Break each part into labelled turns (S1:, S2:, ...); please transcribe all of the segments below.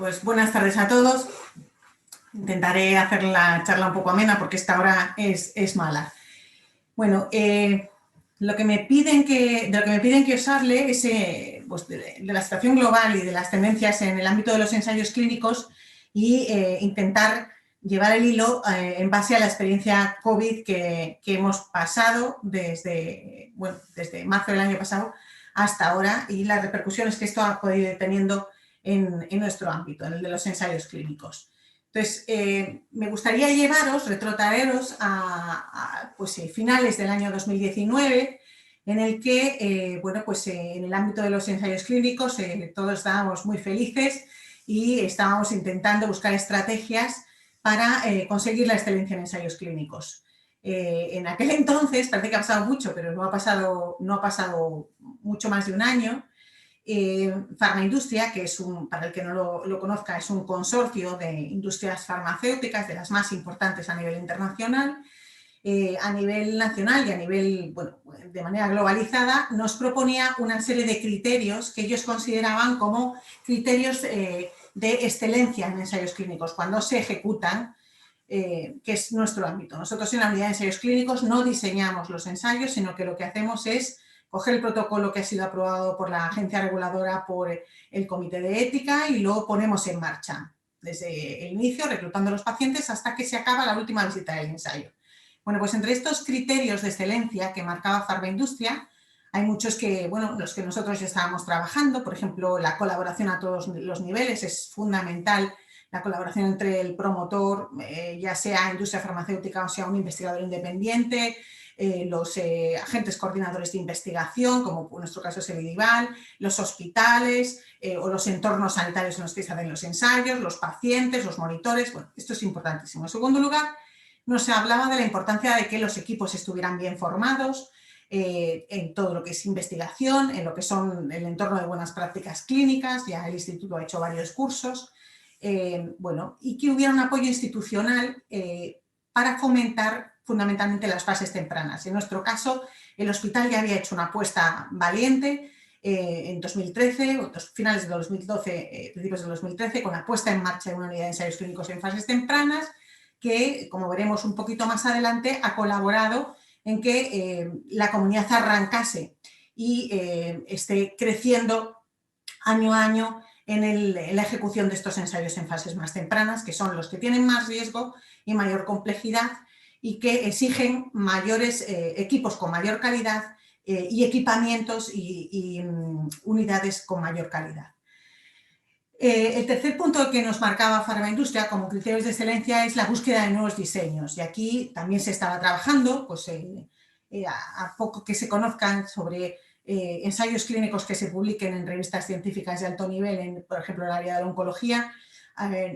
S1: Pues buenas tardes a todos. Intentaré hacer la charla un poco amena porque esta hora es mala. Bueno, lo que me piden que os hable es pues de la situación global y de las tendencias en el ámbito de los ensayos clínicos y intentar llevar el hilo en base a la experiencia COVID que hemos pasado desde marzo del año pasado hasta ahora y las repercusiones que esto ha podido ir teniendo en nuestro ámbito, en el de los ensayos clínicos. Entonces, me gustaría retrotraeros a finales del año 2019, en el que, en el ámbito de los ensayos clínicos todos estábamos muy felices y estábamos intentando buscar estrategias para conseguir la excelencia en ensayos clínicos. En aquel entonces, parece que ha pasado mucho, pero no ha pasado mucho más de un año. Farmaindustria, que es para el que no lo conozca, es un consorcio de industrias farmacéuticas de las más importantes a nivel internacional, a nivel nacional y a nivel, de manera globalizada, nos proponía una serie de criterios que ellos consideraban como criterios de excelencia en ensayos clínicos, cuando se ejecutan, que es nuestro ámbito. Nosotros en la unidad de ensayos clínicos no diseñamos los ensayos, sino que lo que hacemos es coger el protocolo que ha sido aprobado por la agencia reguladora, por el comité de ética y lo ponemos en marcha desde el inicio, reclutando a los pacientes hasta que se acaba la última visita del ensayo. Bueno, pues entre estos criterios de excelencia que marcaba Farmaindustria, hay muchos que, los que nosotros ya estábamos trabajando, por ejemplo, la colaboración a todos los niveles es fundamental, la colaboración entre el promotor, ya sea industria farmacéutica o sea un investigador independiente, los agentes coordinadores de investigación, como en nuestro caso es el IDIVAL, los hospitales o los entornos sanitarios en los que se hacen los ensayos, los pacientes, los monitores, esto es importantísimo. En segundo lugar, nos hablaba de la importancia de que los equipos estuvieran bien formados en todo lo que es investigación, en lo que son el entorno de buenas prácticas clínicas, ya el instituto ha hecho varios cursos, y que hubiera un apoyo institucional para fomentar fundamentalmente las fases tempranas. En nuestro caso, el hospital ya había hecho una apuesta valiente en 2013, finales de 2012, principios de 2013, con la puesta en marcha de una unidad de ensayos clínicos en fases tempranas, que, como veremos un poquito más adelante, ha colaborado en que la comunidad arrancase y esté creciendo año a año en la ejecución de estos ensayos en fases más tempranas, que son los que tienen más riesgo y mayor complejidad y que exigen mayores equipos con mayor calidad y equipamientos y unidades con mayor calidad. El tercer punto que nos marcaba Farmaindustria como criterios de excelencia es la búsqueda de nuevos diseños, y aquí también se estaba trabajando, a poco que se conozcan sobre ensayos clínicos que se publiquen en revistas científicas de alto nivel, por ejemplo, en el área de la oncología,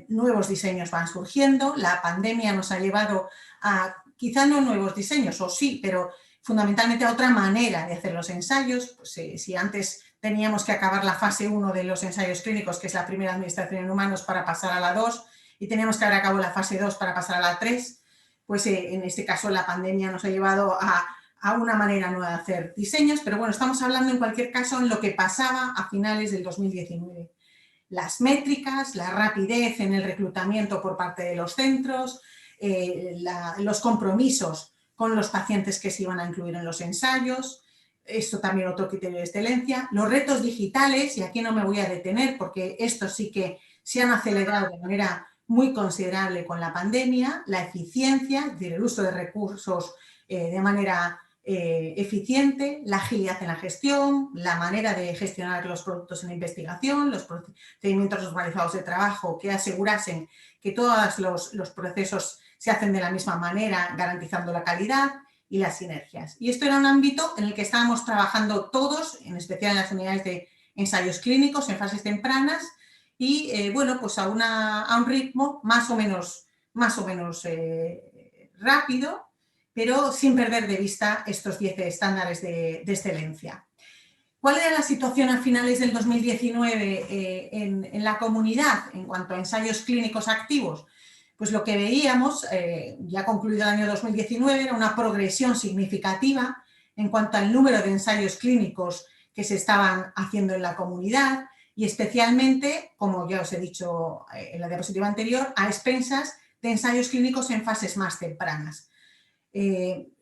S1: nuevos diseños van surgiendo. La pandemia nos ha llevado a, quizá no nuevos diseños, o sí, pero fundamentalmente a otra manera de hacer los ensayos. Si antes teníamos que acabar la fase 1 de los ensayos clínicos, que es la primera administración en humanos, para pasar a la 2, y teníamos que haber acabado la fase 2 para pasar a la 3, pues en este caso la pandemia nos ha llevado a una manera nueva de hacer diseños, pero estamos hablando en cualquier caso en lo que pasaba a finales del 2019. Las métricas, la rapidez en el reclutamiento por parte de los centros, los compromisos con los pacientes que se iban a incluir en los ensayos, esto también otro criterio de excelencia, los retos digitales, y aquí no me voy a detener porque estos sí que se han acelerado de manera muy considerable con la pandemia, la eficiencia, es decir, el uso de recursos de manera eficiente, la agilidad en la gestión, la manera de gestionar los productos en la investigación, los procedimientos normalizados de trabajo que asegurasen que todos los procesos se hacen de la misma manera, garantizando la calidad y las sinergias. Y esto era un ámbito en el que estábamos trabajando todos, en especial en las unidades de ensayos clínicos en fases tempranas y, a un ritmo más o menos rápido, pero sin perder de vista estos 10 estándares de excelencia. ¿Cuál era la situación a finales del 2019 en la comunidad en cuanto a ensayos clínicos activos? Pues lo que veíamos, ya concluido el año 2019, era una progresión significativa en cuanto al número de ensayos clínicos que se estaban haciendo en la comunidad, y especialmente, como ya os he dicho en la diapositiva anterior, a expensas de ensayos clínicos en fases más tempranas.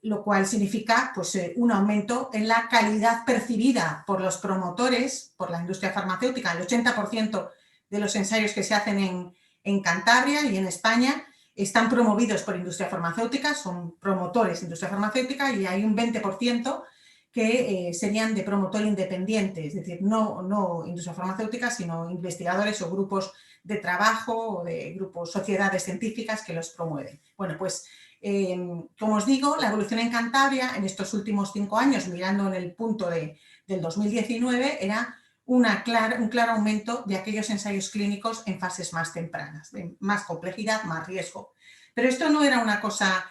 S1: Lo cual significa pues, un aumento en la calidad percibida por los promotores, por la industria farmacéutica. El 80% de los ensayos que se hacen en Cantabria y en España están promovidos por industria farmacéutica, son promotores de industria farmacéutica, y hay un 20% que serían de promotor independiente, es decir, no industria farmacéutica, sino investigadores o grupos de trabajo o de grupos, sociedades científicas que los promueven. Bueno, pues como os digo, la evolución en Cantabria en estos últimos 5 años, mirando en el punto del 2019, era un claro aumento de aquellos ensayos clínicos en fases más tempranas, de más complejidad, más riesgo. Pero esto no era una cosa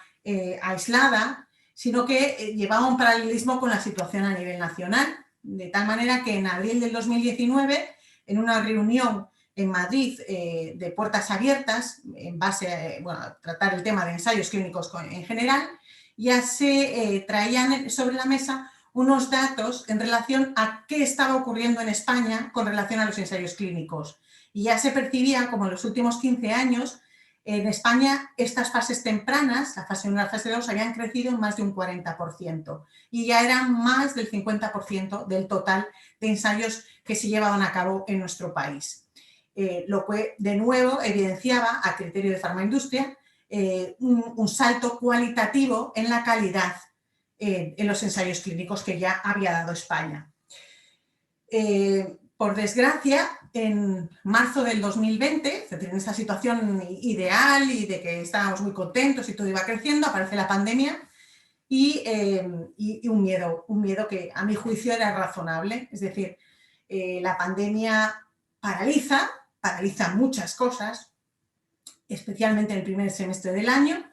S1: aislada, sino que llevaba un paralelismo con la situación a nivel nacional, de tal manera que en abril del 2019, en una reunión en Madrid de puertas abiertas, en base a tratar el tema de ensayos clínicos en general, ya se traían sobre la mesa unos datos en relación a qué estaba ocurriendo en España con relación a los ensayos clínicos. Y ya se percibía como en los últimos 15 años, en España estas fases tempranas, la fase 1 y la fase 2, habían crecido en más de un 40% y ya eran más del 50% del total de ensayos que se llevaban a cabo en nuestro país. Lo que de nuevo evidenciaba, a criterio de Farmaindustria, un salto cualitativo en la calidad en los ensayos clínicos que ya había dado España. Por desgracia, en marzo del 2020, es decir, en esta situación ideal y de que estábamos muy contentos y todo iba creciendo, aparece la pandemia y un miedo que a mi juicio era razonable. Es decir, la pandemia paraliza muchas cosas, especialmente en el primer semestre del año,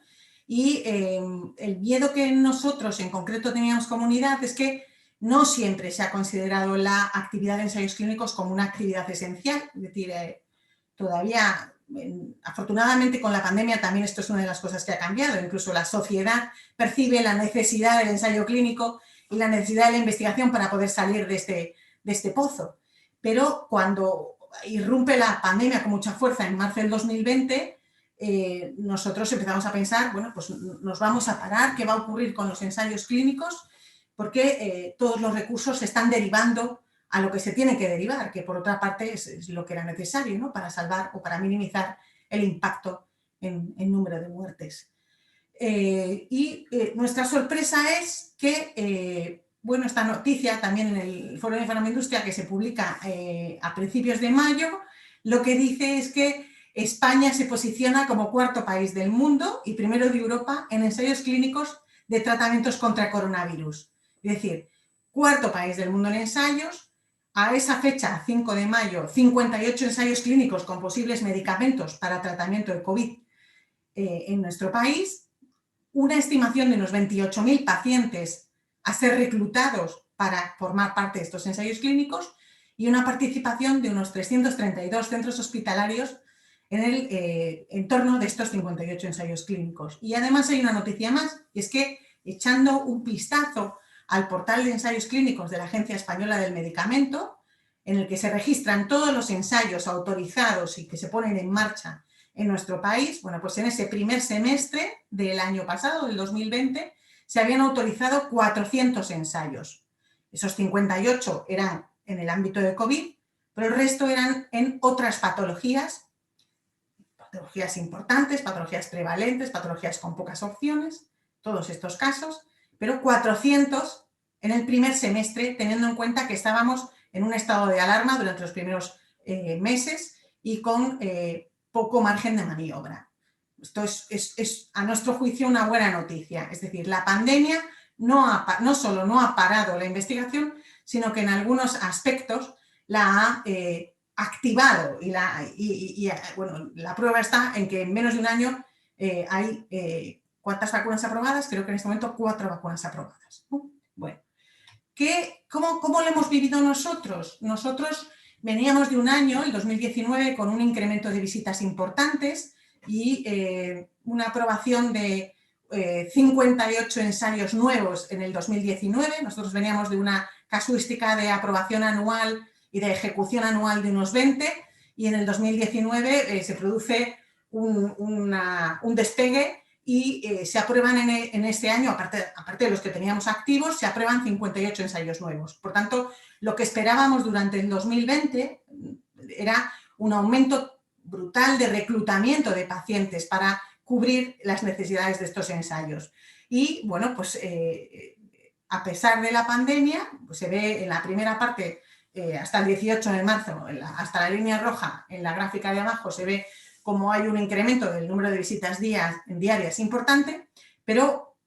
S1: y el miedo que nosotros en concreto teníamos como unidad es que no siempre se ha considerado la actividad de ensayos clínicos como una actividad esencial, es decir, todavía, afortunadamente con la pandemia también esto es una de las cosas que ha cambiado, incluso la sociedad percibe la necesidad del ensayo clínico y la necesidad de la investigación para poder salir de este pozo. Pero cuando irrumpe la pandemia con mucha fuerza en marzo del 2020, nosotros empezamos a pensar, bueno, pues nos vamos a parar, ¿qué va a ocurrir con los ensayos clínicos? Porque todos los recursos se están derivando a lo que se tiene que derivar, que por otra parte es lo que era necesario, ¿no? Para salvar o para minimizar el impacto en número de muertes. Nuestra sorpresa es que, bueno, esta noticia también en el Foro de Farmaindustria que se publica a principios de mayo, lo que dice es que España se posiciona como 4º país del mundo y primero de Europa en ensayos clínicos de tratamientos contra coronavirus. Es decir, 4º país del mundo en ensayos. A esa fecha, 5 de mayo, 58 ensayos clínicos con posibles medicamentos para tratamiento de COVID en nuestro país. Una estimación de unos 28.000 pacientes a ser reclutados para formar parte de estos ensayos clínicos y una participación de unos 332 centros hospitalarios en el entorno de estos 58 ensayos clínicos. Y además hay una noticia más, y es que echando un vistazo al portal de ensayos clínicos de la Agencia Española del Medicamento, en el que se registran todos los ensayos autorizados y que se ponen en marcha en nuestro país, bueno, pues en ese primer semestre del año pasado, del 2020, se habían autorizado 400 ensayos. Esos 58 eran en el ámbito de COVID, pero el resto eran en otras patologías importantes, patologías prevalentes, patologías con pocas opciones, todos estos casos, pero 400 en el primer semestre, teniendo en cuenta que estábamos en un estado de alarma durante los primeros meses y con poco margen de maniobra. Esto es, a nuestro juicio, una buena noticia. Es decir, la pandemia no solo no ha parado la investigación, sino que en algunos aspectos la ha activado. Bueno, la prueba está en que en menos de un año hay ¿cuántas vacunas aprobadas? Creo que en este momento 4 vacunas aprobadas. Bueno, ¿cómo lo hemos vivido nosotros? Nosotros veníamos de un año, el 2019, con un incremento de visitas importantes y una aprobación de 58 ensayos nuevos en el 2019. Nosotros veníamos de una casuística de aprobación anual y de ejecución anual de unos 20, y en el 2019 se produce un despegue y se aprueban en este año, aparte de los que teníamos activos, se aprueban 58 ensayos nuevos. Por tanto, lo que esperábamos durante el 2020 era un aumento brutal de reclutamiento de pacientes para cubrir las necesidades de estos ensayos. Y, bueno, pues a pesar de la pandemia, pues se ve en la primera parte, hasta el 18 de marzo, hasta la línea roja, en la gráfica de abajo, se ve como hay un incremento del número de visitas diarias importante, pero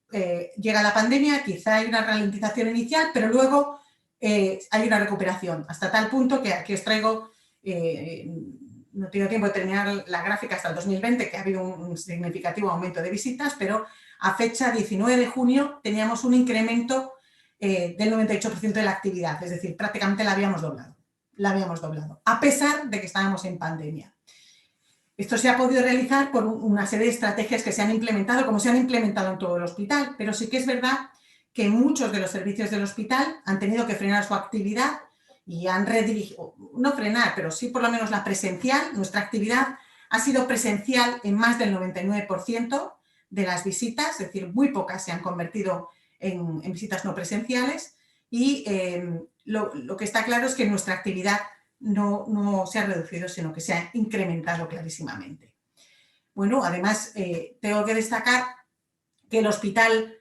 S1: llega la pandemia, quizá hay una ralentización inicial, pero luego hay una recuperación, hasta tal punto que aquí os traigo, no tengo tiempo de terminar la gráfica hasta el 2020, que ha habido un significativo aumento de visitas, pero a fecha 19 de junio teníamos un incremento del 98% de la actividad, es decir, prácticamente la habíamos doblado, a pesar de que estábamos en pandemia. Esto se ha podido realizar por una serie de estrategias que se han implementado, como se han implementado en todo el hospital, pero sí que es verdad que muchos de los servicios del hospital han tenido que frenar su actividad y han redirigido, no frenar, pero sí por lo menos la presencial. Nuestra actividad ha sido presencial en más del 99% de las visitas, es decir, muy pocas se han convertido en visitas no presenciales, y lo que está claro es que nuestra actividad no se ha reducido, sino que se ha incrementado clarísimamente. Bueno, además, tengo que destacar que el hospital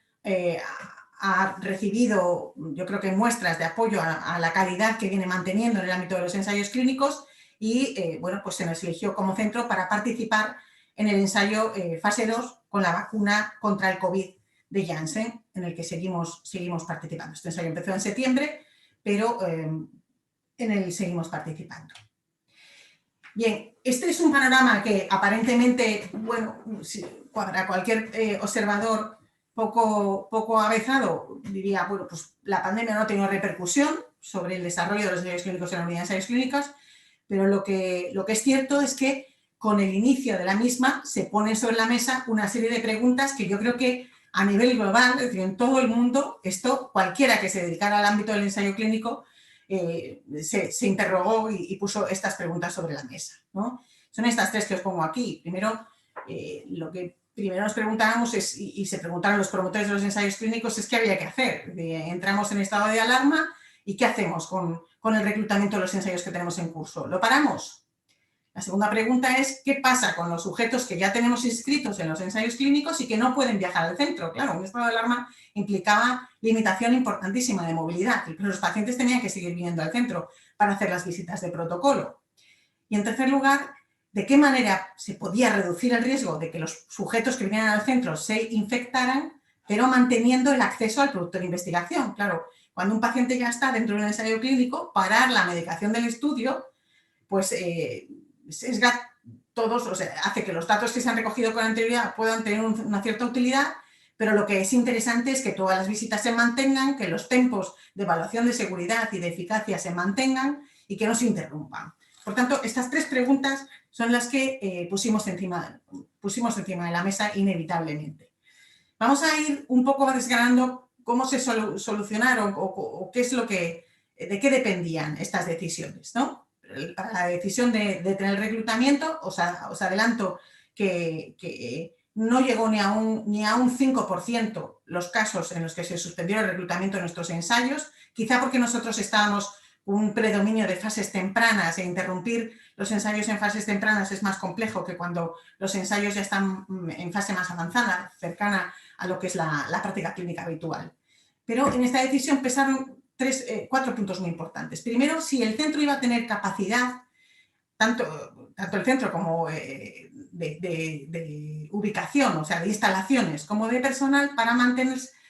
S1: ha recibido, yo creo que muestras de apoyo a la calidad que viene manteniendo en el ámbito de los ensayos clínicos y, bueno, pues se nos eligió como centro para participar en el ensayo fase 2 con la vacuna contra el COVID de Janssen, en el que seguimos participando. Este ensayo empezó en septiembre, pero en él seguimos participando. Bien, este es un panorama que aparentemente, bueno, para cualquier observador poco avezado, diría, bueno, pues la pandemia no ha tenido repercusión sobre el desarrollo de los ensayos clínicos en la unidad de ensayos clínicos, pero lo que es cierto es que con el inicio de la misma se ponen sobre la mesa una serie de preguntas que yo creo que a nivel global, es decir, en todo el mundo, cualquiera que se dedicara al ámbito del ensayo clínico se interrogó y puso estas preguntas sobre la mesa, ¿no? Son estas tres que os pongo aquí. Primero, lo que primero nos preguntábamos y se preguntaron los promotores de los ensayos clínicos es qué había que hacer. Entramos en estado de alarma y ¿qué hacemos con el reclutamiento de los ensayos que tenemos en curso? ¿Lo paramos? La segunda pregunta es ¿qué pasa con los sujetos que ya tenemos inscritos en los ensayos clínicos y que no pueden viajar al centro? Claro, un estado de alarma implicaba limitación importantísima de movilidad, pero los pacientes tenían que seguir viniendo al centro para hacer las visitas de protocolo. Y en tercer lugar, ¿de qué manera se podía reducir el riesgo de que los sujetos que vinieran al centro se infectaran, pero manteniendo el acceso al producto de investigación? Claro, cuando un paciente ya está dentro de un ensayo clínico, parar la medicación del estudio, pues sesga todos, o sea, hace que los datos que se han recogido con anterioridad puedan tener una cierta utilidad, pero lo que es interesante es que todas las visitas se mantengan, que los tiempos de evaluación de seguridad y de eficacia se mantengan y que no se interrumpan. Por tanto, estas tres preguntas son las que pusimos encima de la mesa inevitablemente. Vamos a ir un poco desgranando cómo se solucionaron o qué es de qué dependían estas decisiones, ¿no? Para la decisión de tener reclutamiento, os adelanto que no llegó ni a un 5% los casos en los que se suspendió el reclutamiento de nuestros ensayos, quizá porque nosotros estábamos con un predominio de fases tempranas e interrumpir los ensayos en fases tempranas es más complejo que cuando los ensayos ya están en fase más avanzada, cercana a lo que es la práctica clínica habitual. Pero en esta decisión pesaron 4 puntos muy importantes. Primero, si el centro iba a tener capacidad, tanto el centro como de ubicación, o sea, de instalaciones, como de personal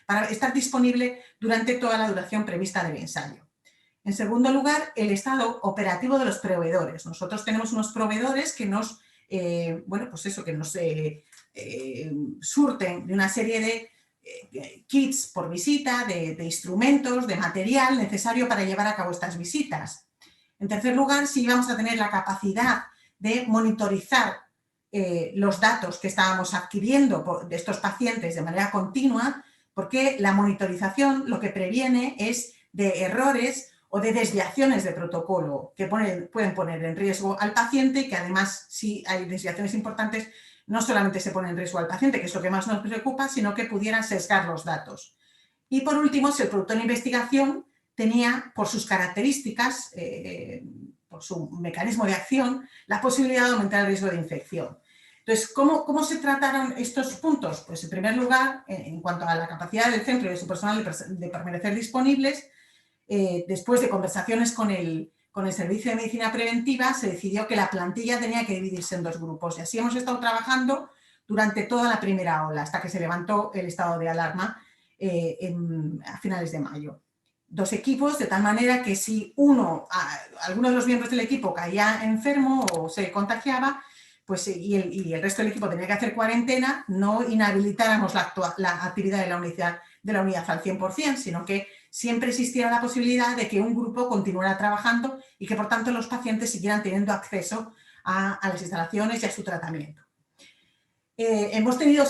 S1: para estar disponible durante toda la duración prevista del ensayo. En segundo lugar, el estado operativo de los proveedores. Nosotros tenemos unos proveedores que nos, surten de una serie de kits por visita, de instrumentos, de material necesario para llevar a cabo estas visitas. En tercer lugar, si íbamos a tener la capacidad de monitorizar los datos que estábamos adquiriendo de estos pacientes de manera continua, porque la monitorización lo que previene es de errores o de desviaciones de protocolo que pueden poner en riesgo al paciente y que además, si hay desviaciones importantes, no solamente se pone en riesgo al paciente, que es lo que más nos preocupa, sino que pudieran sesgar los datos. Y por último, si el producto de investigación tenía, por sus características, por su mecanismo de acción, la posibilidad de aumentar el riesgo de infección. Entonces, ¿cómo se trataron estos puntos? Pues en primer lugar, en cuanto a la capacidad del centro y de su personal de permanecer disponibles, después de conversaciones con el Servicio de Medicina Preventiva, se decidió que la plantilla tenía que dividirse en 2 grupos. Y así hemos estado trabajando durante toda la primera ola, hasta que se levantó el estado de alarma a finales de mayo. 2 equipos, de tal manera que si alguno de los miembros del equipo caía enfermo o se contagiaba, pues, y el resto del equipo tenía que hacer cuarentena, no inhabilitáramos la actividad de la unidad al 100%, sino que siempre existiera la posibilidad de que un grupo continuara trabajando y que, por tanto, los pacientes siguieran teniendo acceso a las instalaciones y a su tratamiento. Hemos tenido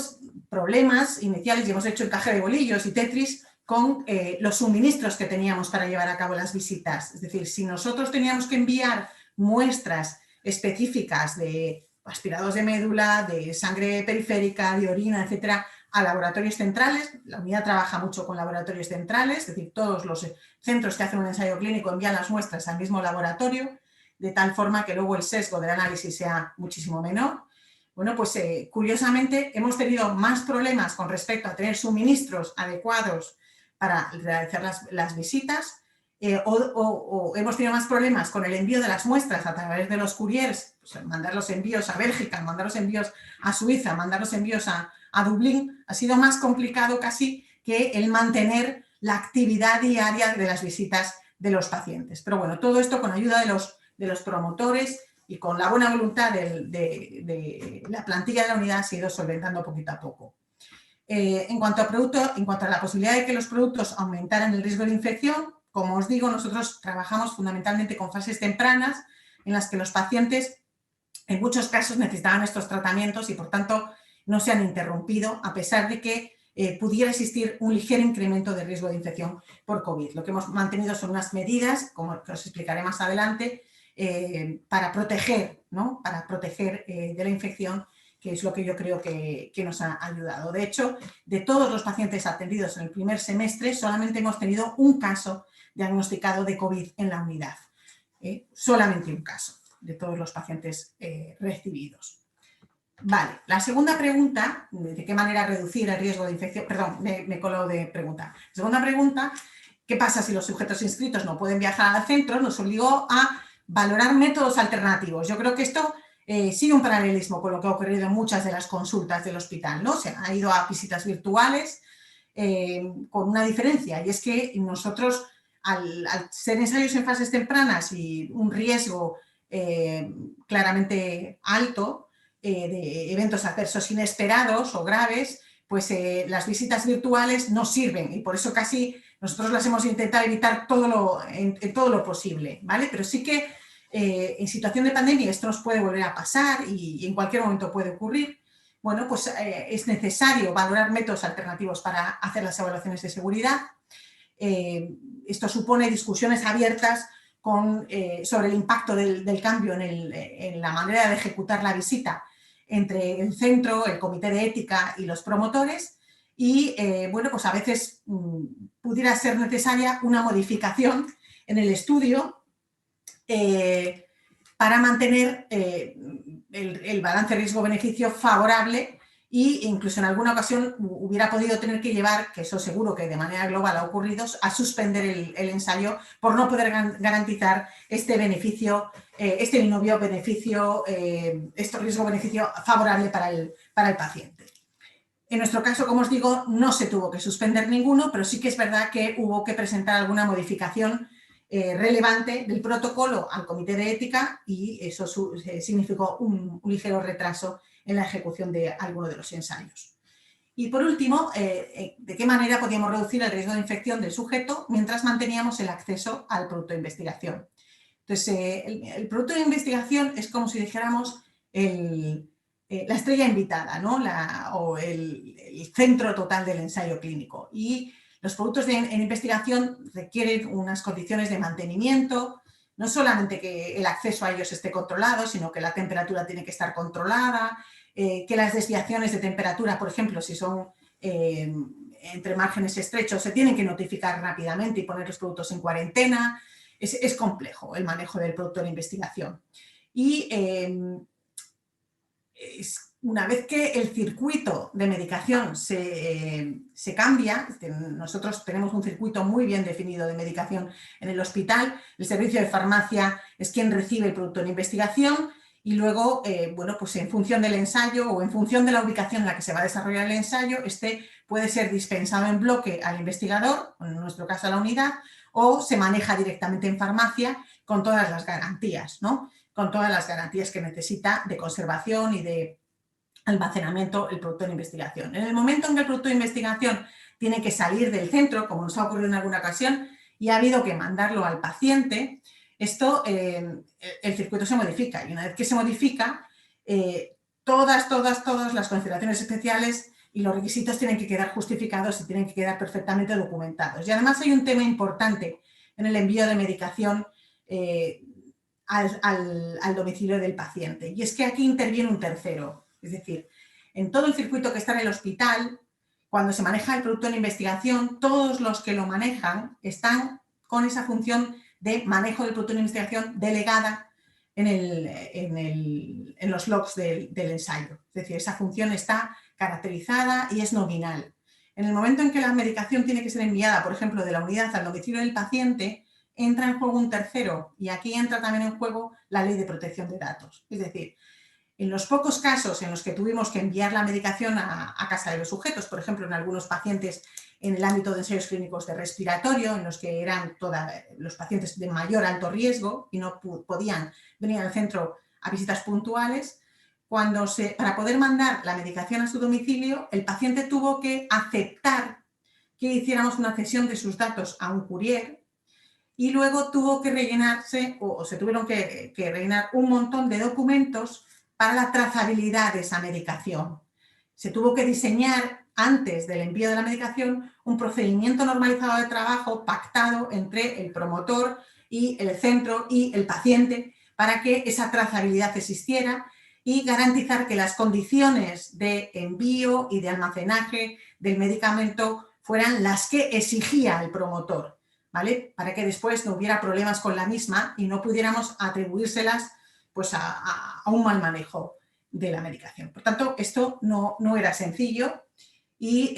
S1: problemas iniciales y hemos hecho encaje de bolillos y Tetris con los suministros que teníamos para llevar a cabo las visitas. Es decir, si nosotros teníamos que enviar muestras específicas de aspirados de médula, de sangre periférica, de orina, etcétera, a laboratorios centrales, la unidad trabaja mucho con laboratorios centrales, es decir, todos los centros que hacen un ensayo clínico envían las muestras al mismo laboratorio, de tal forma que luego el sesgo del análisis sea muchísimo menor. Bueno, pues curiosamente hemos tenido más problemas con respecto a tener suministros adecuados para realizar las visitas, o hemos tenido más problemas con el envío de las muestras a través de los couriers, pues, mandar los envíos a Bélgica, mandar los envíos a Suiza, mandar los envíos a Dublín. Ha sido más complicado casi que el mantener la actividad diaria de las visitas de los pacientes. Pero bueno, todo esto con ayuda de los promotores y con la buena voluntad de la plantilla de la unidad se ha ido solventando poquito a poco. En cuanto a la posibilidad de que los productos aumentaran el riesgo de infección, como os digo, nosotros trabajamos fundamentalmente con fases tempranas en las que los pacientes en muchos casos necesitaban estos tratamientos y por tanto no se han interrumpido a pesar de que pudiera existir un ligero incremento de riesgo de infección por COVID. Lo que hemos mantenido son unas medidas, como os explicaré más adelante, para proteger, ¿no? Para proteger de la infección, que es lo que yo creo que nos ha ayudado. De hecho, de todos los pacientes atendidos en el primer semestre, solamente hemos tenido un caso diagnosticado de COVID en la unidad. Solamente un caso de todos los pacientes recibidos. Vale, la segunda pregunta, ¿de qué manera reducir el riesgo de infección? Perdón, me he colado de pregunta. La segunda pregunta, ¿qué pasa si los sujetos inscritos no pueden viajar al centro? Nos obligó a valorar métodos alternativos. Yo creo que esto sigue un paralelismo con lo que ha ocurrido en muchas de las consultas del hospital, ¿no? Se ha ido a visitas virtuales con una diferencia, y es que nosotros, al ser ensayos en fases tempranas y un riesgo claramente alto de eventos adversos inesperados o graves, pues las visitas virtuales no sirven y por eso casi nosotros las hemos intentado evitar en todo lo posible, ¿vale? Pero sí que en situación de pandemia esto nos puede volver a pasar y en cualquier momento puede ocurrir. Bueno, pues es necesario valorar métodos alternativos para hacer las evaluaciones de seguridad. Esto supone discusiones abiertas sobre el impacto del cambio en la manera de ejecutar la visita entre el centro, el comité de ética y los promotores y, bueno, pues a veces pudiera ser necesaria una modificación en el estudio para mantener el balance riesgo-beneficio favorable e incluso en alguna ocasión hubiera podido tener que llevar, que eso seguro que de manera global ha ocurrido, a suspender el ensayo por no poder garantizar este beneficio, este binomio beneficio, este riesgo-beneficio favorable para el paciente. En nuestro caso, como os digo, no se tuvo que suspender ninguno, pero sí que es verdad que hubo que presentar alguna modificación relevante del protocolo al comité de ética y eso significó un ligero retraso en la ejecución de alguno de los ensayos. Y por último, ¿de qué manera podíamos reducir el riesgo de infección del sujeto mientras manteníamos el acceso al producto de investigación? Entonces, el producto de investigación es como si dijéramos la estrella invitada, ¿no? O el centro total del ensayo clínico. Y Los productos en investigación requieren unas condiciones de mantenimiento, no solamente que el acceso a ellos esté controlado, sino que la temperatura tiene que estar controlada, que las desviaciones de temperatura, por ejemplo, si son entre márgenes estrechos, se tienen que notificar rápidamente y poner los productos en cuarentena. Es complejo el manejo del producto de investigación. Y una vez que el circuito de medicación se cambia, nosotros tenemos un circuito muy bien definido de medicación en el hospital, el servicio de farmacia es quien recibe el producto de investigación y luego, bueno, pues en función del ensayo o en función de la ubicación en la que se va a desarrollar el ensayo, este puede ser dispensado en bloque al investigador, en nuestro caso a la unidad, o se maneja directamente en farmacia con todas las garantías, ¿no? Con todas las garantías que necesita de conservación y de almacenamiento el producto de investigación. En el momento en que el producto de investigación tiene que salir del centro, como nos ha ocurrido en alguna ocasión, y ha habido que mandarlo al paciente, esto, el circuito se modifica y una vez que se modifica, todas las consideraciones especiales y los requisitos tienen que quedar justificados y tienen que quedar perfectamente documentados. Y además hay un tema importante en el envío de medicación al domicilio del paciente y es que aquí interviene un tercero. Es decir, en todo el circuito que está en el hospital, cuando se maneja el producto de investigación, todos los que lo manejan están con esa función de manejo del producto de investigación delegada en los logs del ensayo. Es decir, esa función está caracterizada y es nominal. En el momento en que la medicación tiene que ser enviada, por ejemplo, de la unidad al domicilio del paciente, entra en juego un tercero y aquí entra también en juego la ley de protección de datos. Es decir, en los pocos casos en los que tuvimos que enviar la medicación a casa de los sujetos, por ejemplo, en algunos pacientes en el ámbito de ensayos clínicos de respiratorio, en los que eran los pacientes de mayor alto riesgo y no podían venir al centro a visitas puntuales, para poder mandar la medicación a su domicilio, el paciente tuvo que aceptar que hiciéramos una cesión de sus datos a un courier y luego tuvo que rellenarse, o se tuvieron que rellenar un montón de documentos para la trazabilidad de esa medicación. Se tuvo que diseñar antes del envío de la medicación un procedimiento normalizado de trabajo pactado entre el promotor y el centro y el paciente para que esa trazabilidad existiera y garantizar que las condiciones de envío y de almacenaje del medicamento fueran las que exigía el promotor, ¿vale? Para que después no hubiera problemas con la misma y no pudiéramos atribuírselas pues a un mal manejo de la medicación. Por tanto, esto no era sencillo y,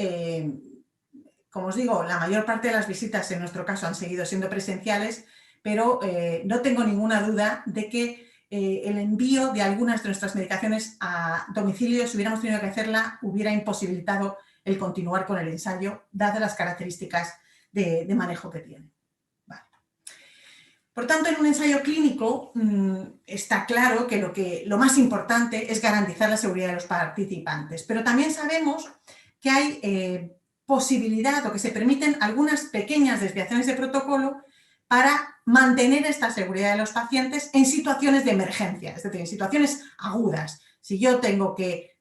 S1: como os digo, la mayor parte de las visitas en nuestro caso han seguido siendo presenciales, pero no tengo ninguna duda de que el envío de algunas de nuestras medicaciones a domicilio, si hubiéramos tenido que hacerla, hubiera imposibilitado el continuar con el ensayo, dadas las características de manejo que tiene. Por tanto, en un ensayo clínico está claro que lo más importante es garantizar la seguridad de los participantes, pero también sabemos que hay posibilidad o que se permiten algunas pequeñas desviaciones de protocolo para mantener esta seguridad de los pacientes en situaciones de emergencia, es decir, en situaciones agudas. Si yo tengo que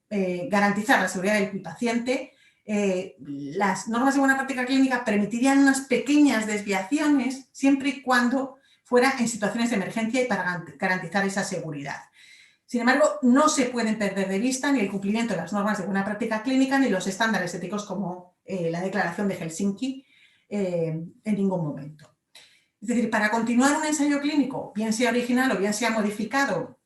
S1: garantizar la seguridad del paciente, las normas de buena práctica clínica permitirían unas pequeñas desviaciones siempre y cuando fuera en situaciones de emergencia y para garantizar esa seguridad. Sin embargo, no se pueden perder de vista ni el cumplimiento de las normas de buena práctica clínica ni los estándares éticos como la Declaración de Helsinki en ningún momento. Es decir, para continuar un ensayo clínico, bien sea original o bien sea modificado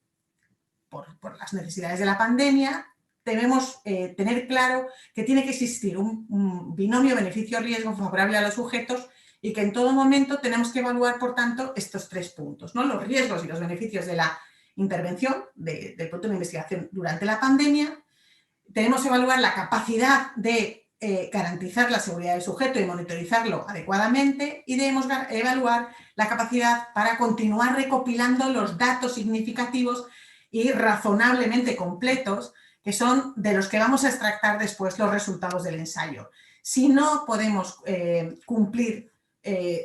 S1: por las necesidades de la pandemia, debemos tener claro que tiene que existir un binomio beneficio-riesgo favorable a los sujetos y que en todo momento tenemos que evaluar, por tanto, estos tres puntos, ¿no? Los riesgos y los beneficios de la intervención del producto de investigación durante la pandemia. Tenemos que evaluar la capacidad de garantizar la seguridad del sujeto y monitorizarlo adecuadamente y debemos evaluar la capacidad para continuar recopilando los datos significativos y razonablemente completos que son de los que vamos a extractar después los resultados del ensayo. Si no podemos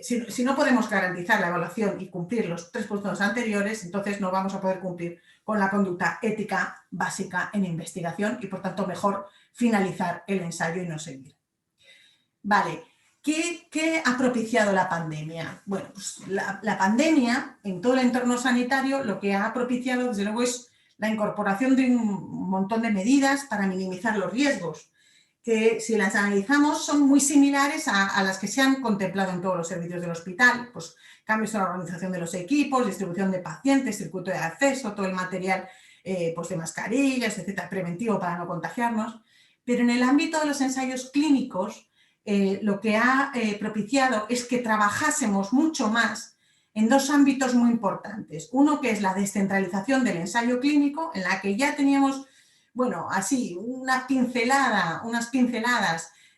S1: si no podemos garantizar la evaluación y cumplir los tres puntos anteriores, entonces no vamos a poder cumplir con la conducta ética básica en investigación y, por tanto, mejor finalizar el ensayo y no seguir. Vale, ¿Qué ha propiciado la pandemia? Bueno, pues la pandemia en todo el entorno sanitario lo que ha propiciado, desde luego, es la incorporación de un montón de medidas para minimizar los riesgos, que si las analizamos son muy similares a las que se han contemplado en todos los servicios del hospital, pues cambios en la organización de los equipos, distribución de pacientes, circuito de acceso, todo el material pues de mascarillas, etcétera, preventivo para no contagiarnos. Pero en el ámbito de los ensayos clínicos, lo que ha propiciado es que trabajásemos mucho más en dos ámbitos muy importantes. Uno que es la descentralización del ensayo clínico, en la que ya teníamos, bueno, así, unas pinceladas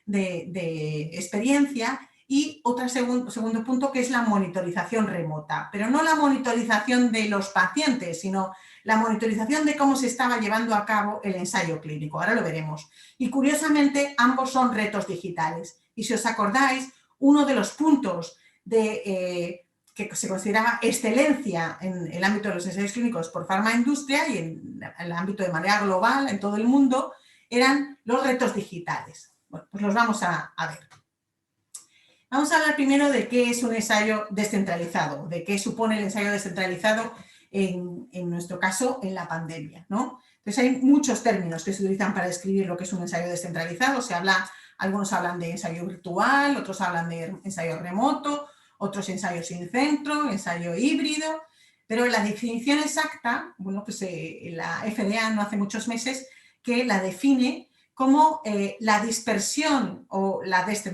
S1: de experiencia, y otro segundo punto que es la monitorización remota, pero no la monitorización de los pacientes, sino la monitorización de cómo se estaba llevando a cabo el ensayo clínico. Ahora lo veremos. Y curiosamente, ambos son retos digitales. Y si os acordáis, uno de los puntos que se consideraba excelencia en el ámbito de los ensayos clínicos por farmaindustria y en el ámbito de manera global en todo el mundo, eran los retos digitales. Bueno, pues los vamos a ver. Vamos a hablar primero de qué es un ensayo descentralizado, de qué supone el ensayo descentralizado en nuestro caso, en la pandemia, ¿no? Entonces hay muchos términos que se utilizan para describir lo que es un ensayo descentralizado. Algunos hablan de ensayo virtual, otros hablan de ensayo remoto, otros ensayos sin centro, ensayo híbrido, pero la definición exacta, bueno, pues la FDA no hace muchos meses que la define como la dispersión o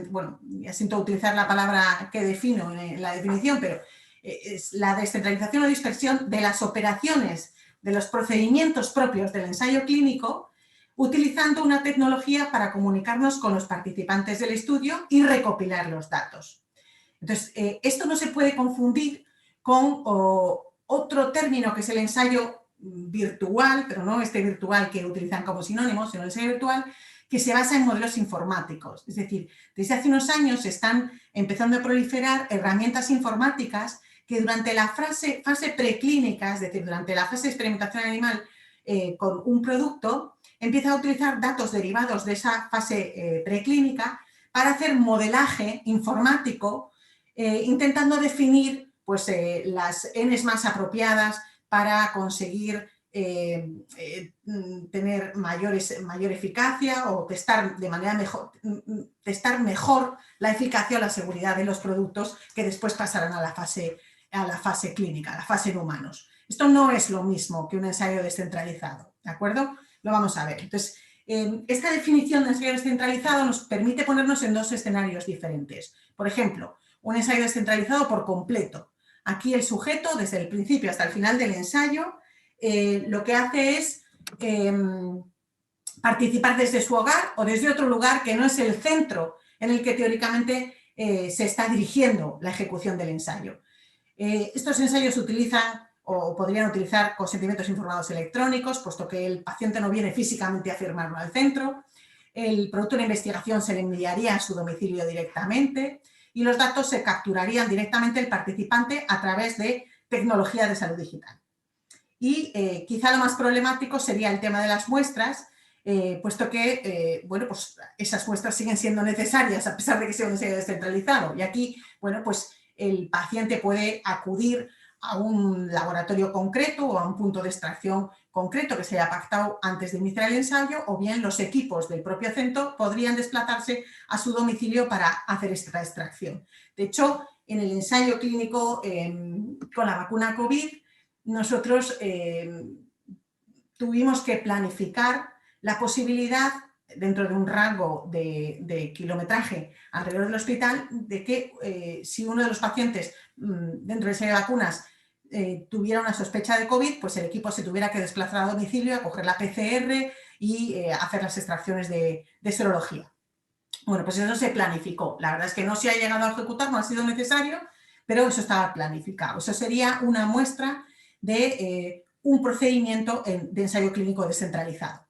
S1: bueno, ya siento utilizar la palabra que defino en la definición, pero es la descentralización o dispersión de las operaciones, de los procedimientos propios del ensayo clínico, utilizando una tecnología para comunicarnos con los participantes del estudio y recopilar los datos. Entonces, esto no se puede confundir con otro término que es el ensayo virtual, pero no este virtual que utilizan como sinónimo, sino el ensayo virtual que se basa en modelos informáticos. Es decir, desde hace unos años se están empezando a proliferar herramientas informáticas que durante la fase preclínica, es decir, durante la fase de experimentación animal con un producto, empieza a utilizar datos derivados de esa fase preclínica para hacer modelaje informático, intentando definir pues, las Ns más apropiadas para conseguir tener mayor eficacia o testar mejor la eficacia o la seguridad de los productos que después pasarán a la fase clínica, a la fase en humanos. Esto no es lo mismo que un ensayo descentralizado, ¿de acuerdo? Lo vamos a ver. Entonces, esta definición de ensayo descentralizado nos permite ponernos en dos escenarios diferentes. Por ejemplo, un ensayo descentralizado por completo. Aquí el sujeto, desde el principio hasta el final del ensayo, lo que hace es participar desde su hogar o desde otro lugar que no es el centro en el que teóricamente se está dirigiendo la ejecución del ensayo. Estos ensayos utilizan o podrían utilizar consentimientos informados electrónicos, puesto que el paciente no viene físicamente a firmarlo al centro. El producto de investigación se le enviaría a su domicilio directamente y los datos se capturarían directamente al participante a través de tecnología de salud digital. Y quizá lo más problemático sería el tema de las muestras, puesto que bueno, pues esas muestras siguen siendo necesarias a pesar de que sea un ensayo descentralizado. Y aquí, bueno, pues el paciente puede acudir a un laboratorio concreto o a un punto de extracción concreto que se haya pactado antes de iniciar el ensayo, o bien los equipos del propio centro podrían desplazarse a su domicilio para hacer esta extracción. De hecho, en el ensayo clínico con la vacuna COVID, nosotros tuvimos que planificar la posibilidad, dentro de un rango de kilometraje alrededor del hospital, de que si uno de los pacientes dentro del ensayo de vacunas tuviera una sospecha de COVID, pues el equipo se tuviera que desplazar a domicilio, a coger la PCR y hacer las extracciones de serología. Bueno, pues eso se planificó. La verdad es que no se ha llegado a ejecutar, no ha sido necesario, pero eso estaba planificado. Eso sería una muestra de un procedimiento de ensayo clínico descentralizado.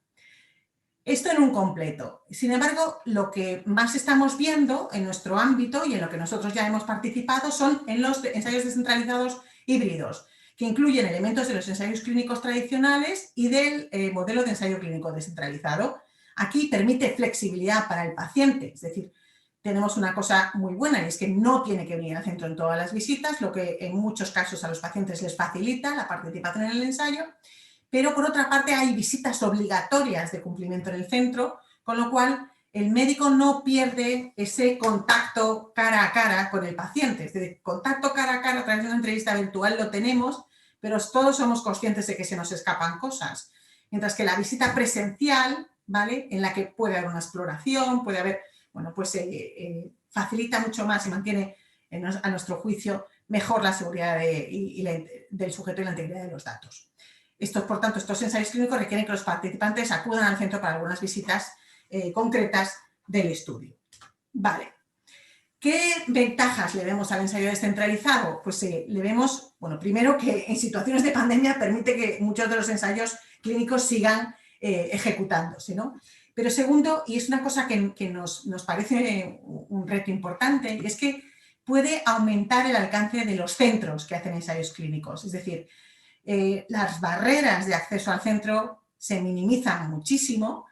S1: Esto en un completo. Sin embargo, lo que más estamos viendo en nuestro ámbito y en lo que nosotros ya hemos participado son en los ensayos descentralizados híbridos, que incluyen elementos de los ensayos clínicos tradicionales y del modelo de ensayo clínico descentralizado. Aquí permite flexibilidad para el paciente, es decir, tenemos una cosa muy buena, y es que no tiene que venir al centro en todas las visitas, lo que en muchos casos a los pacientes les facilita la participación en el ensayo, pero por otra parte hay visitas obligatorias de cumplimiento en el centro, con lo cual el médico no pierde ese contacto cara a cara con el paciente. Es decir, contacto cara a cara a través de una entrevista virtual lo tenemos, pero todos somos conscientes de que se nos escapan cosas. Mientras que la visita presencial, ¿vale?, en la que puede haber una exploración, puede haber, bueno, pues facilita mucho más y mantiene, a nuestro juicio, mejor la seguridad del sujeto y la integridad de los datos. Por tanto, estos ensayos clínicos requieren que los participantes acudan al centro para algunas visitas concretas del estudio. Vale. ¿Qué ventajas le vemos al ensayo descentralizado? Pues le vemos, bueno, primero que en situaciones de pandemia permite que muchos de los ensayos clínicos sigan ejecutándose, ¿no? Pero segundo, y es una cosa que nos parece un reto importante, es que puede aumentar el alcance de los centros que hacen ensayos clínicos. Es decir, las barreras de acceso al centro se minimizan muchísimo,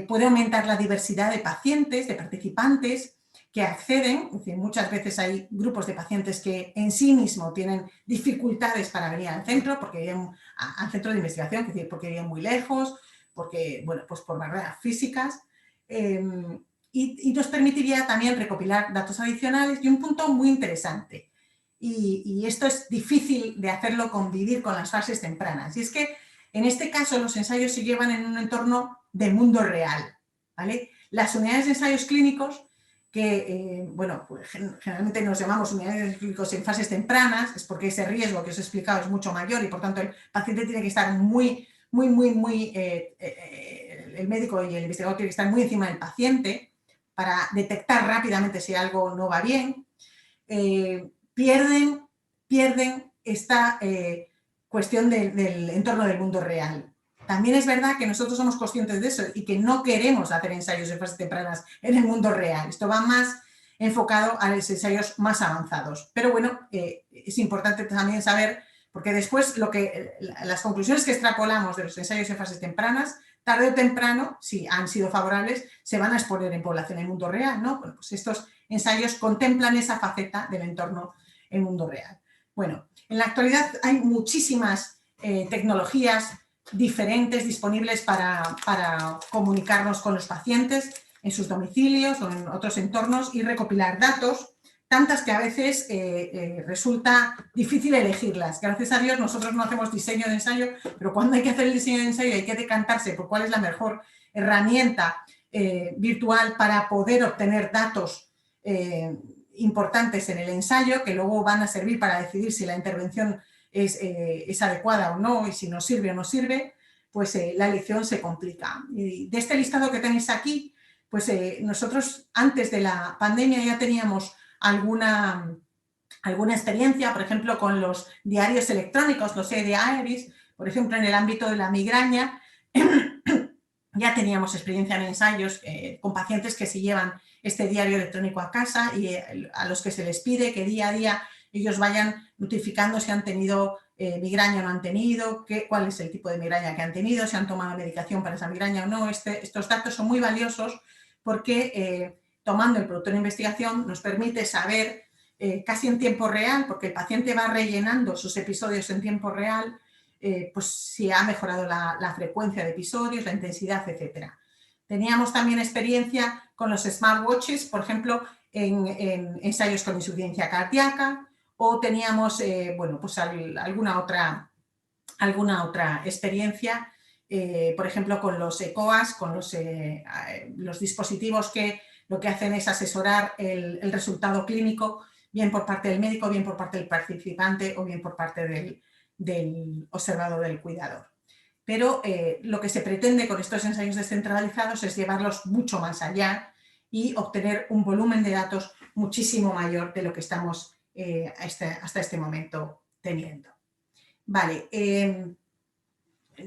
S1: puede aumentar la diversidad de pacientes, de participantes que acceden. Es decir, muchas veces hay grupos de pacientes que en sí mismos tienen dificultades para venir al centro, al centro de investigación, es decir, porque viven muy lejos, porque, bueno, pues por barreras físicas, y nos permitiría también recopilar datos adicionales. Y un punto muy interesante, y esto es difícil de hacerlo convivir con las fases tempranas, y es que en este caso los ensayos se llevan en un entorno de mundo real, ¿vale? Las unidades de ensayos clínicos, que bueno, pues generalmente nos llamamos unidades clínicos en fases tempranas, es porque ese riesgo que os he explicado es mucho mayor y por tanto el paciente tiene que estar el médico y el investigador tiene que estar muy encima del paciente para detectar rápidamente si algo no va bien. Pierden esta cuestión del entorno del mundo real. También es verdad que nosotros somos conscientes de eso y que no queremos hacer ensayos en fases tempranas en el mundo real. Esto va más enfocado a los ensayos más avanzados. Pero bueno, es importante también saber, porque después las conclusiones que extrapolamos de los ensayos en fases tempranas, tarde o temprano, si han sido favorables, se van a exponer en población en el mundo real, ¿no? Bueno, pues estos ensayos contemplan esa faceta del entorno en el mundo real. Bueno, en la actualidad hay muchísimas tecnologías diferentes disponibles para comunicarnos con los pacientes en sus domicilios o en otros entornos y recopilar datos, tantas que a veces resulta difícil elegirlas. Gracias a Dios nosotros no hacemos diseño de ensayo, pero cuando hay que hacer el diseño de ensayo hay que decantarse por cuál es la mejor herramienta virtual para poder obtener datos importantes en el ensayo, que luego van a servir para decidir si la intervención es adecuada o no, y si nos sirve o no sirve, pues la elección se complica. Y de este listado que tenéis aquí, pues nosotros antes de la pandemia ya teníamos alguna experiencia, por ejemplo, con los diarios electrónicos, los e-diaries, por ejemplo, en el ámbito de la migraña, ya teníamos experiencia en ensayos con pacientes que se llevan este diario electrónico a casa y a los que se les pide que día a día ellos vayan notificando si han tenido migraña o no han tenido, cuál es el tipo de migraña que han tenido, si han tomado medicación para esa migraña o no. Estos datos son muy valiosos porque tomando el producto de investigación nos permite saber casi en tiempo real, porque el paciente va rellenando sus episodios en tiempo real, pues si ha mejorado la frecuencia de episodios, la intensidad, etc. Teníamos también experiencia con los smartwatches, por ejemplo, en ensayos con insuficiencia cardíaca, o teníamos bueno, pues alguna otra experiencia, por ejemplo, con los ECOAS, con los dispositivos que lo que hacen es asesorar el resultado clínico, bien por parte del médico, bien por parte del participante o bien por parte del observador, del cuidador. Pero lo que se pretende con estos ensayos descentralizados es llevarlos mucho más allá y obtener un volumen de datos muchísimo mayor de lo que estamos hasta este momento teniendo. Vale,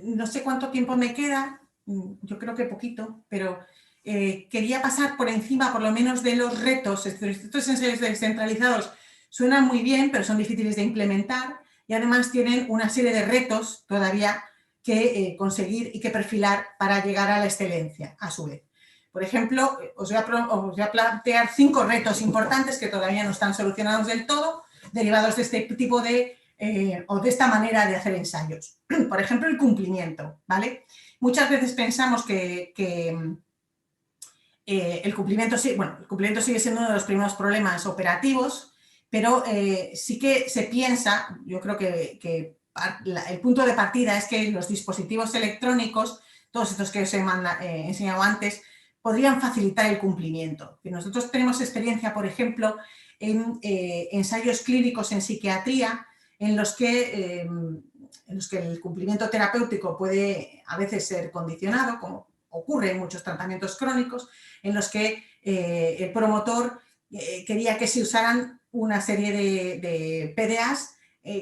S1: no sé cuánto tiempo me queda, yo creo que poquito, pero quería pasar por encima por lo menos de los retos. Estos ensayos descentralizados suenan muy bien, pero son difíciles de implementar y además tienen una serie de retos todavía que conseguir y que perfilar para llegar a la excelencia, a su vez. Por ejemplo, os voy a plantear 5 retos importantes que todavía no están solucionados del todo, derivados de este tipo de, o de esta manera de hacer ensayos. Por ejemplo, el cumplimiento, ¿vale? Muchas veces pensamos que el cumplimiento sigue siendo uno de los primeros problemas operativos, pero sí que se piensa, yo creo que el punto de partida es que los dispositivos electrónicos, todos estos que os he enseñado antes, podrían facilitar el cumplimiento. Nosotros tenemos experiencia, por ejemplo, en ensayos clínicos en psiquiatría, en los que el cumplimiento terapéutico puede a veces ser condicionado, como ocurre en muchos tratamientos crónicos, en los que el promotor quería que se usaran una serie de PDAs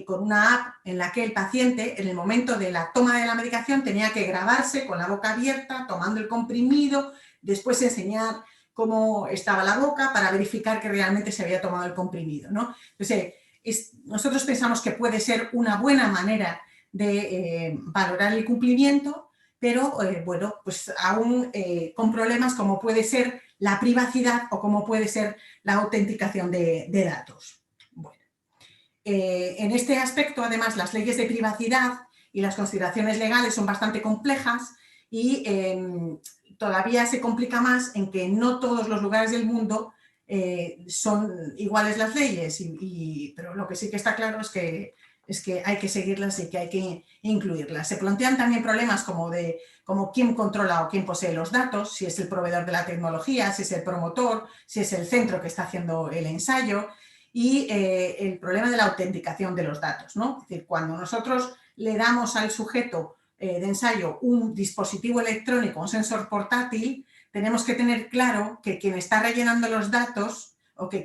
S1: con una app en la que el paciente, en el momento de la toma de la medicación, tenía que grabarse con la boca abierta, tomando el comprimido, después enseñar cómo estaba la boca para verificar que realmente se había tomado el comprimido, ¿no? Entonces, nosotros pensamos que puede ser una buena manera de valorar el cumplimiento, pero bueno, pues aún con problemas como puede ser la privacidad o como puede ser la autenticación de datos. Bueno, en este aspecto, además, las leyes de privacidad y las consideraciones legales son bastante complejas y todavía se complica más en que no todos los lugares del mundo son iguales las leyes, pero lo que sí que está claro es que hay que seguirlas y que hay que incluirlas. Se plantean también problemas como quién controla o quién posee los datos, si es el proveedor de la tecnología, si es el promotor, si es el centro que está haciendo el ensayo, y el problema de la autenticación de los datos, ¿no? Es decir, cuando nosotros le damos al sujeto de ensayo un dispositivo electrónico, un sensor portátil, tenemos que tener claro que quien está rellenando los datos o que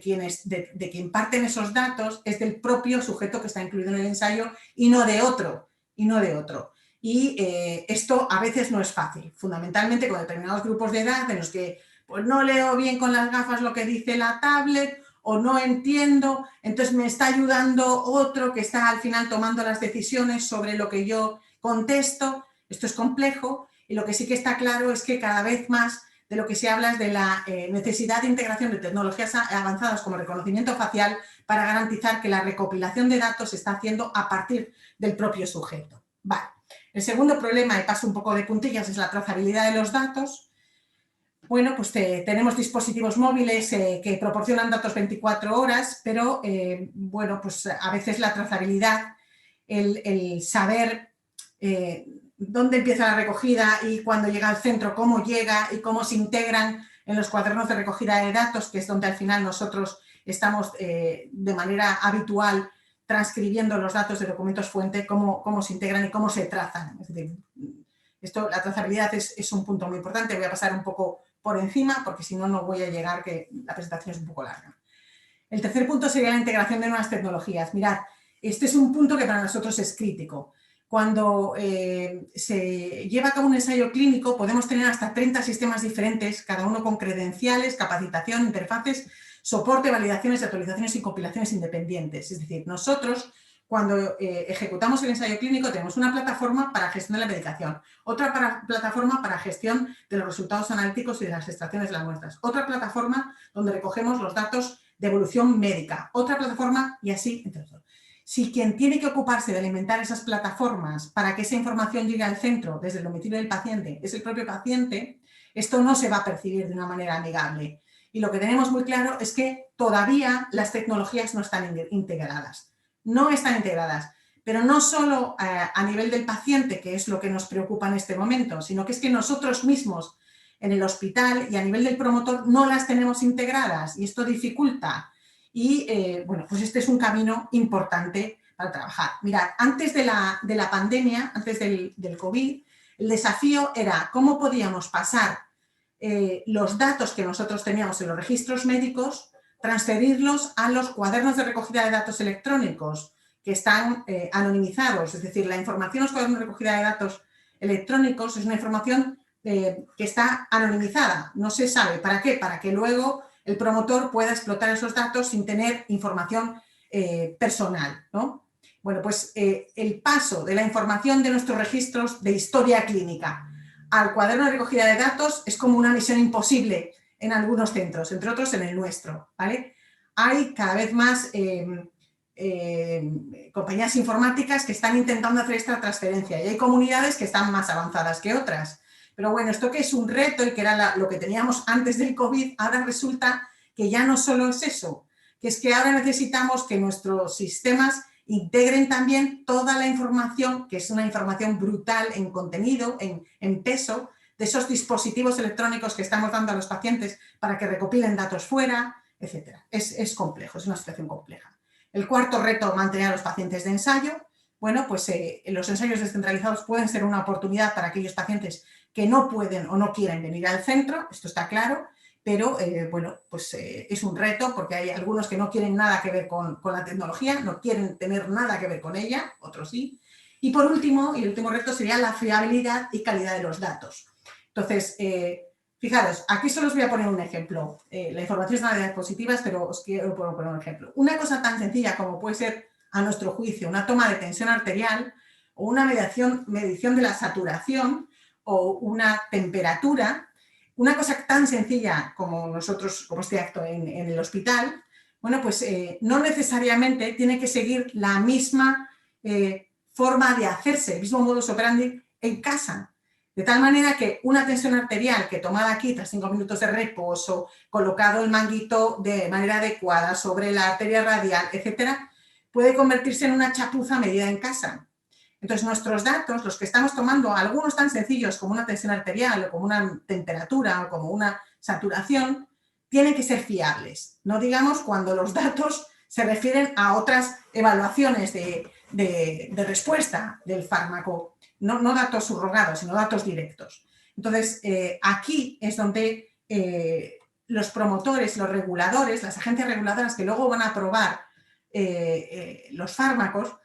S1: de quien parten esos datos es del propio sujeto que está incluido en el ensayo y no de otro. Y esto a veces no es fácil, fundamentalmente con determinados grupos de edad en los que pues, no leo bien con las gafas lo que dice la tablet o no entiendo, entonces me está ayudando otro que está al final tomando las decisiones sobre lo que yo contesto. Esto es complejo y lo que sí que está claro es que cada vez más de lo que se habla es de la necesidad de integración de tecnologías avanzadas como reconocimiento facial para garantizar que la recopilación de datos se está haciendo a partir del propio sujeto. Vale. El segundo problema, y paso un poco de puntillas, es la trazabilidad de los datos. Bueno, pues tenemos dispositivos móviles que proporcionan datos 24 horas, pero bueno, pues a veces la trazabilidad, el saber dónde empieza la recogida y cuando llega al centro, cómo llega y cómo se integran en los cuadernos de recogida de datos, que es donde al final nosotros estamos de manera habitual transcribiendo los datos de documentos fuente, cómo se integran y cómo se trazan. Es decir, la trazabilidad es un punto muy importante. Voy a pasar un poco por encima porque si no, no voy a llegar, que la presentación es un poco larga. El tercer punto sería la integración de nuevas tecnologías. Mirad, este es un punto que para nosotros es crítico. Cuando se lleva a cabo un ensayo clínico podemos tener hasta 30 sistemas diferentes, cada uno con credenciales, capacitación, interfaces, soporte, validaciones, actualizaciones y compilaciones independientes. Es decir, nosotros cuando ejecutamos el ensayo clínico tenemos una plataforma para gestión de la medicación, otra plataforma para gestión de los resultados analíticos y de las extracciones de las muestras, otra plataforma donde recogemos los datos de evolución médica, otra plataforma y así, entre otros. Si quien tiene que ocuparse de alimentar esas plataformas para que esa información llegue al centro desde el domicilio del paciente es el propio paciente, esto no se va a percibir de una manera amigable. Y lo que tenemos muy claro es que todavía las tecnologías no están integradas. No están integradas, pero no solo a nivel del paciente, que es lo que nos preocupa en este momento, sino que es que nosotros mismos en el hospital y a nivel del promotor no las tenemos integradas y esto dificulta. Y bueno, pues este es un camino importante para trabajar. Mirad, antes de la pandemia, antes del COVID, el desafío era cómo podíamos pasar los datos que nosotros teníamos en los registros médicos, transferirlos a los cuadernos de recogida de datos electrónicos que están anonimizados. Es decir, la información en los cuadernos de recogida de datos electrónicos es una información que está anonimizada. No se sabe. ¿Para qué? Para que luego el promotor pueda explotar esos datos sin tener información personal, ¿no? Bueno, pues el paso de la información de nuestros registros de historia clínica al cuaderno de recogida de datos es como una misión imposible en algunos centros, entre otros en el nuestro, ¿vale? Hay cada vez más compañías informáticas que están intentando hacer esta transferencia y hay comunidades que están más avanzadas que otras. Pero bueno, esto que es un reto y que era lo que teníamos antes del COVID, ahora resulta que ya no solo es eso, que es que ahora necesitamos que nuestros sistemas integren también toda la información, que es una información brutal en contenido, en peso, de esos dispositivos electrónicos que estamos dando a los pacientes para que recopilen datos fuera, etc. Es complejo, es una situación compleja. El cuarto reto, mantener a los pacientes de ensayo. Bueno, pues los ensayos descentralizados pueden ser una oportunidad para aquellos pacientes que no pueden o no quieren venir al centro, esto está claro, pero bueno, pues es un reto porque hay algunos que no quieren nada que ver con la tecnología, no quieren tener nada que ver con ella, otros sí. Y por último, y el último reto sería la fiabilidad y calidad de los datos. Entonces, fijaros, aquí solo os voy a poner un ejemplo. La información es una de las diapositivas, pero os quiero poner un ejemplo. Una cosa tan sencilla como puede ser, a nuestro juicio, una toma de tensión arterial o una medición de la saturación o una temperatura, una cosa tan sencilla como nosotros, como este acto en el hospital, bueno, pues no necesariamente tiene que seguir la misma forma de hacerse, el mismo modus operandi en casa. De tal manera que una tensión arterial que tomada aquí tras 5 minutos de reposo, colocado el manguito de manera adecuada sobre la arteria radial, etcétera, puede convertirse en una chapuza medida en casa. Entonces, nuestros datos, los que estamos tomando, algunos tan sencillos como una tensión arterial o como una temperatura o como una saturación, tienen que ser fiables. No digamos cuando los datos se refieren a otras evaluaciones de respuesta del fármaco, no datos subrogados, sino datos directos. Entonces, aquí es donde los promotores, los reguladores, las agencias reguladoras que luego van a aprobar los fármacos,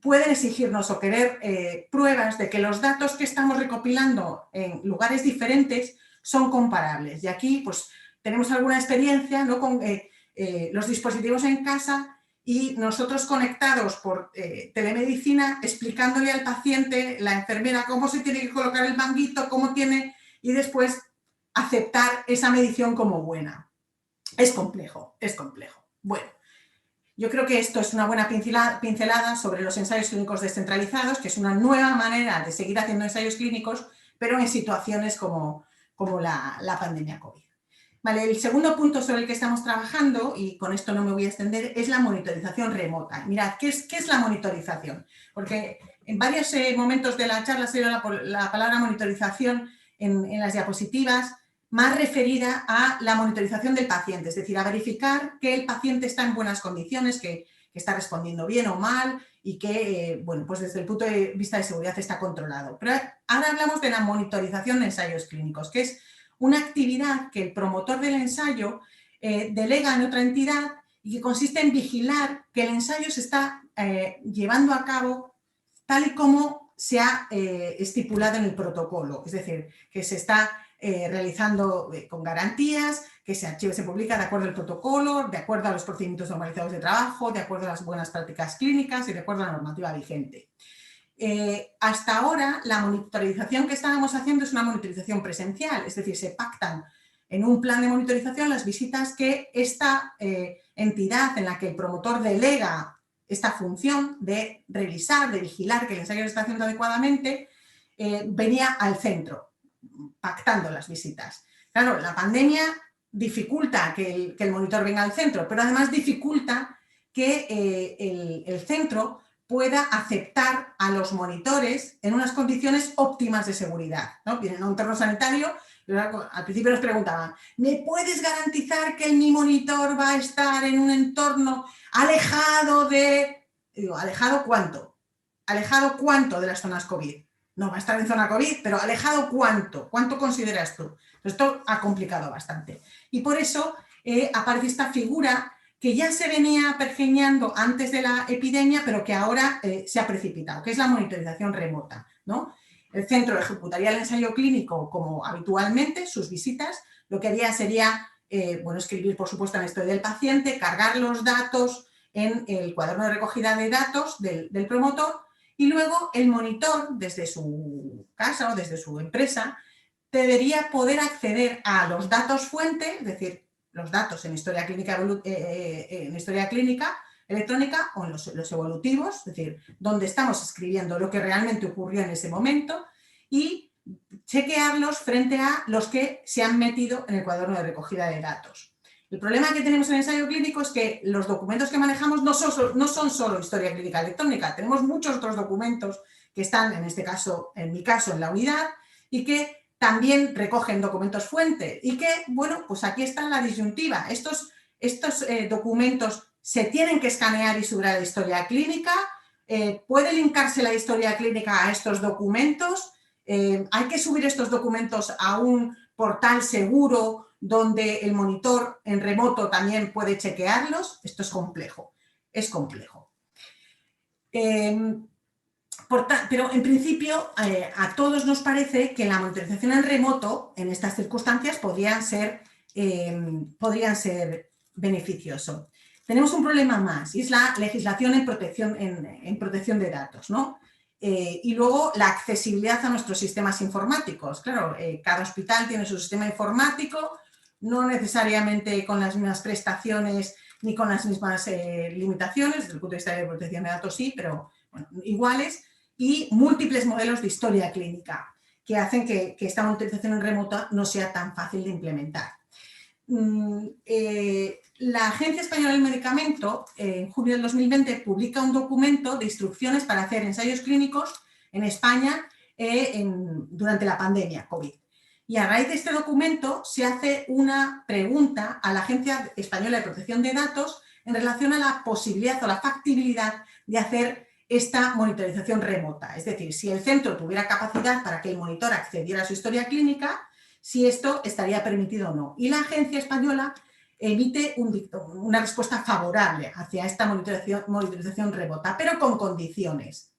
S1: pueden exigirnos o querer pruebas de que los datos que estamos recopilando en lugares diferentes son comparables. Y aquí pues tenemos alguna experiencia, ¿no?, con los dispositivos en casa y nosotros conectados por telemedicina, explicándole al paciente, la enfermera, cómo se tiene que colocar el manguito, cómo tiene, y después aceptar esa medición como buena. Es complejo, es complejo. Bueno. Yo creo que esto es una buena pincelada sobre los ensayos clínicos descentralizados, que es una nueva manera de seguir haciendo ensayos clínicos, pero en situaciones como la pandemia COVID. Vale, el segundo punto sobre el que estamos trabajando, y con esto no me voy a extender, es la monitorización remota. Mirad, ¿qué es la monitorización? Porque en varios momentos de la charla se dio la palabra monitorización en las diapositivas, más referida a la monitorización del paciente, es decir, a verificar que el paciente está en buenas condiciones, que está respondiendo bien o mal y que, bueno, pues desde el punto de vista de seguridad está controlado. Pero ahora hablamos de la monitorización de ensayos clínicos, que es una actividad que el promotor del ensayo delega en otra entidad y que consiste en vigilar que el ensayo se está llevando a cabo tal y como se ha estipulado en el protocolo, es decir, que se está realizando con garantías, que se archiva y se publica de acuerdo al protocolo, de acuerdo a los procedimientos normalizados de trabajo, de acuerdo a las buenas prácticas clínicas y de acuerdo a la normativa vigente. Hasta ahora, la monitorización que estábamos haciendo es una monitorización presencial, es decir, se pactan en un plan de monitorización las visitas que esta entidad en la que el promotor delega esta función de revisar, de vigilar que el ensayo se está haciendo adecuadamente, venía al centro, pactando las visitas. Claro, la pandemia dificulta que el monitor venga al centro, pero además dificulta que el centro pueda aceptar a los monitores en unas condiciones óptimas de seguridad, ¿no? Vienen a un entorno sanitario, al principio nos preguntaban, ¿me puedes garantizar que mi monitor va a estar en un entorno alejado de... Digo, ¿alejado cuánto? ¿Alejado cuánto de las zonas COVID? No, va a estar en zona COVID, pero ¿alejado cuánto? ¿Cuánto consideras tú? Esto ha complicado bastante. Y por eso aparece esta figura que ya se venía pergeñando antes de la epidemia, pero que ahora se ha precipitado, que es la monitorización remota, ¿no? El centro ejecutaría el ensayo clínico como habitualmente, sus visitas, lo que haría sería, bueno, escribir, por supuesto, la historia del paciente, cargar los datos en el cuaderno de recogida de datos del promotor Y luego el monitor, desde su casa o desde su empresa, debería poder acceder a los datos fuente, es decir, los datos en historia clínica, electrónica o en los evolutivos, es decir, donde estamos escribiendo lo que realmente ocurrió en ese momento, y chequearlos frente a los que se han metido en el cuaderno de recogida de datos. El problema que tenemos en el ensayo clínico es que los documentos que manejamos no son solo historia clínica electrónica, tenemos muchos otros documentos que están, en este caso, en mi caso, en la unidad, y que también recogen documentos fuente, y que, bueno, pues aquí está la disyuntiva. Estos documentos se tienen que escanear y subir a la historia clínica, puede linkarse la historia clínica a estos documentos, hay que subir estos documentos a un portal seguro donde el monitor en remoto también puede chequearlos. Esto es complejo, es complejo. Pero en principio a todos nos parece que la monitorización en remoto en estas circunstancias podrían ser beneficioso. Tenemos un problema más, y es la legislación en protección de datos, ¿no? Y luego la accesibilidad a nuestros sistemas informáticos. Claro, cada hospital tiene su sistema informático, no necesariamente con las mismas prestaciones ni con las mismas limitaciones, desde el punto de vista de protección de datos sí, pero bueno, iguales, y múltiples modelos de historia clínica que hacen que esta monitorización en remota no sea tan fácil de implementar. La Agencia Española del Medicamento, en junio del 2020, publica un documento de instrucciones para hacer ensayos clínicos en España durante la pandemia COVID. Y a raíz de este documento se hace una pregunta a la Agencia Española de Protección de Datos en relación a la posibilidad o la factibilidad de hacer esta monitorización remota. Es decir, si el centro tuviera capacidad para que el monitor accediera a su historia clínica, si esto estaría permitido o no. Y la Agencia Española emite una respuesta favorable hacia esta monitorización remota, pero con condiciones.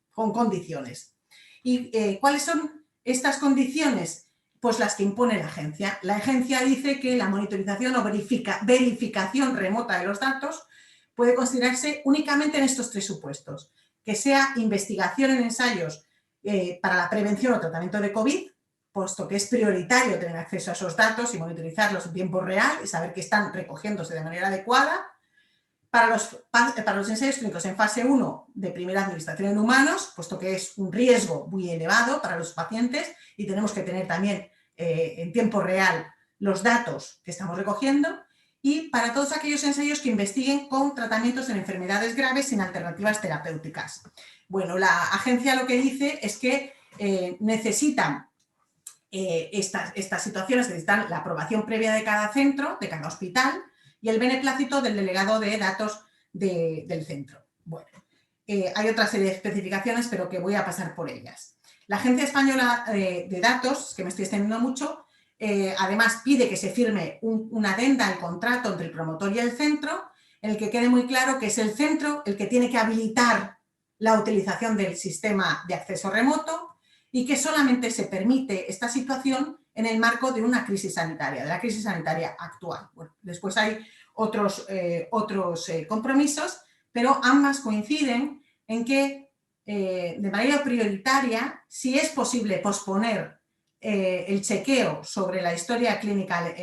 S1: ¿Y cuáles son estas condiciones? Pues las que impone la agencia. La agencia dice que la monitorización o verificación remota de los datos puede considerarse únicamente en estos tres supuestos: que sea investigación en ensayos para la prevención o tratamiento de COVID, puesto que es prioritario tener acceso a esos datos y monitorizarlos en tiempo real y saber que están recogiéndose de manera adecuada. Para los ensayos clínicos en fase 1 de primera administración en humanos, puesto que es un riesgo muy elevado para los pacientes y tenemos que tener también en tiempo real los datos que estamos recogiendo, y para todos aquellos ensayos que investiguen con tratamientos en enfermedades graves sin alternativas terapéuticas. Bueno, la agencia lo que dice es que necesitan estas situaciones, necesitan la aprobación previa de cada centro, de cada hospital, y el beneplácito del delegado de datos del centro. Bueno, hay otra serie de especificaciones, pero que voy a pasar por ellas. La Agencia Española de Datos, que me estoy extendiendo mucho, además pide que se firme una adenda al contrato entre el promotor y el centro, en el que quede muy claro que es el centro el que tiene que habilitar la utilización del sistema de acceso remoto y que solamente se permite esta situación en el marco de una crisis sanitaria, de la crisis sanitaria actual. Bueno, después hay otros compromisos, pero ambas coinciden en que de manera prioritaria, si es posible posponer el chequeo sobre la historia clínica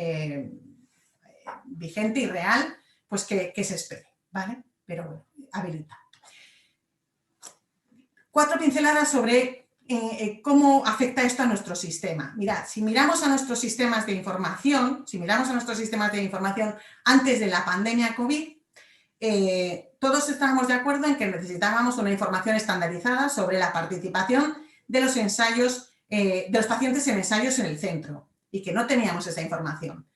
S1: vigente y real, pues que se espere, ¿vale? Pero bueno, habilita. 4 pinceladas sobre cómo afecta esto a nuestro sistema. Mirad, si miramos a nuestros sistemas de información, antes de la pandemia COVID, todos estábamos de acuerdo en que necesitábamos una información estandarizada sobre la participación de los ensayos, de los pacientes en ensayos en el centro, y que no teníamos esa información.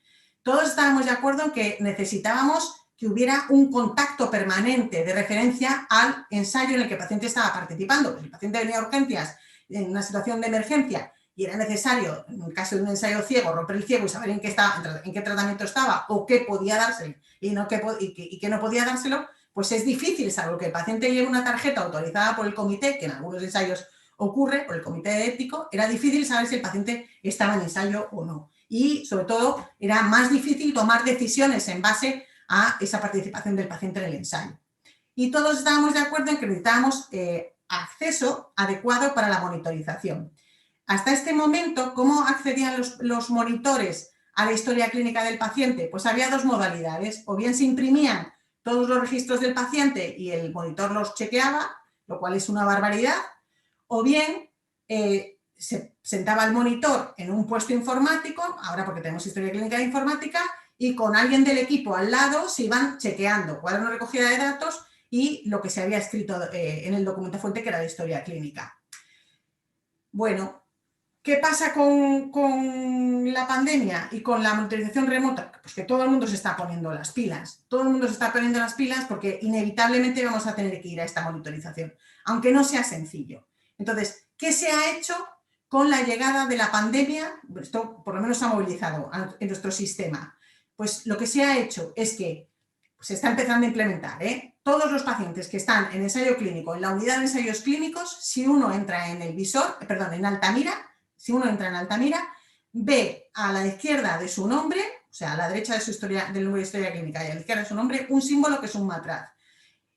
S1: Todos estábamos de acuerdo en que necesitábamos que hubiera un contacto permanente de referencia al ensayo en el que el paciente estaba participando. Pues si el paciente venía a urgencias en una situación de emergencia y era necesario, en el caso de un ensayo ciego, romper el ciego y saber en qué tratamiento estaba o qué podía dárselo y qué no podía dárselo, pues es difícil, salvo que el paciente lleve una tarjeta autorizada por el comité, que en algunos ensayos ocurre, por el comité ético, era difícil saber si el paciente estaba en ensayo o no. Y, sobre todo, era más difícil tomar decisiones en base a esa participación del paciente en el ensayo. Y todos estábamos de acuerdo en que necesitábamos acceso adecuado para la monitorización. Hasta este momento, ¿cómo accedían los monitores a la historia clínica del paciente? Pues había dos modalidades, o bien se imprimían todos los registros del paciente y el monitor los chequeaba, lo cual es una barbaridad, o bien se sentaba el monitor en un puesto informático, ahora porque tenemos historia clínica de informática, y con alguien del equipo al lado se iban chequeando cuaderno de recogida de datos y lo que se había escrito en el documento fuente, que era de historia clínica. Bueno, ¿qué pasa con la pandemia y con la monitorización remota? Pues que todo el mundo se está poniendo las pilas. Todo el mundo se está poniendo las pilas porque inevitablemente vamos a tener que ir a esta monitorización, aunque no sea sencillo. Entonces, ¿qué se ha hecho con la llegada de la pandemia? Esto por lo menos ha movilizado en nuestro sistema. Pues lo que se ha hecho es que se está empezando a implementar, todos los pacientes que están en ensayo clínico, en la unidad de ensayos clínicos, si uno entra en el visor, en Altamira, si uno entra en Altamira, ve a la izquierda de su nombre, o sea, a la derecha de su historia, del número de historia clínica y a la izquierda de su nombre, un símbolo que es un matraz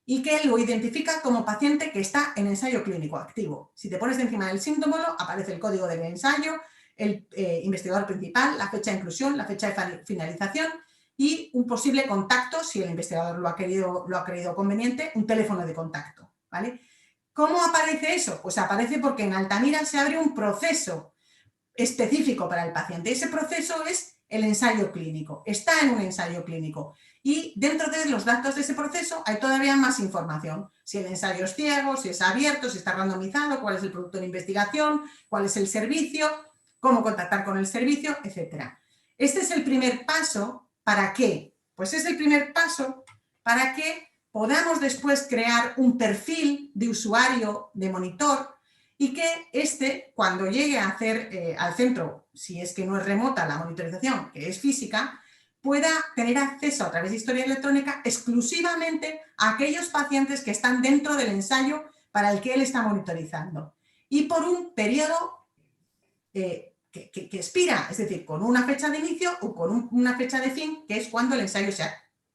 S1: y que lo identifica como paciente que está en ensayo clínico activo. Si te pones encima del símbolo, aparece el código del ensayo, el investigador principal, la fecha de inclusión, la fecha de finalización y un posible contacto, si el investigador lo ha creído conveniente, un teléfono de contacto, ¿vale? ¿Cómo aparece eso? Pues aparece porque en Altamira se abre un proceso específico para el paciente. Ese proceso es el ensayo clínico, está en un ensayo clínico y dentro de los datos de ese proceso hay todavía más información, si el ensayo es ciego, si es abierto, si está randomizado, cuál es el producto de investigación, cuál es el servicio, cómo contactar con el servicio, etc. Este es el primer paso. ¿Para qué? Pues es el primer paso para que podamos después crear un perfil de usuario, de monitor, y que cuando llegue a hacer al centro, si es que no es remota la monitorización, que es física, pueda tener acceso a través de historia electrónica exclusivamente a aquellos pacientes que están dentro del ensayo para el que él está monitorizando. Y por un periodo que expira, es decir, con una fecha de inicio o con una fecha de fin, que es cuando el ensayo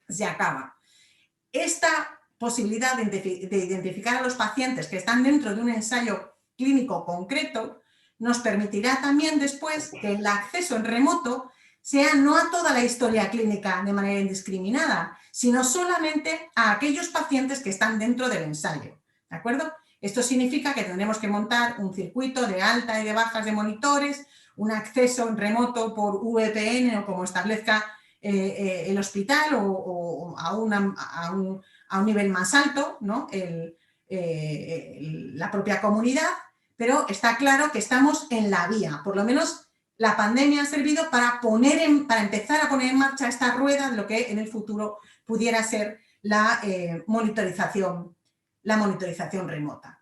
S1: se acaba. Esta posibilidad de identificar a los pacientes que están dentro de un ensayo clínico concreto nos permitirá también después que el acceso en remoto sea no a toda la historia clínica de manera indiscriminada, sino solamente a aquellos pacientes que están dentro del ensayo, ¿de acuerdo? Esto significa que tendremos que montar un circuito de alta y de bajas de monitores, un acceso en remoto por VPN o como establezca el hospital o a un nivel más alto, ¿no? La propia comunidad, pero está claro que estamos en la vía. Por lo menos la pandemia ha servido para empezar a poner en marcha esta rueda de lo que en el futuro pudiera ser la monitorización remota.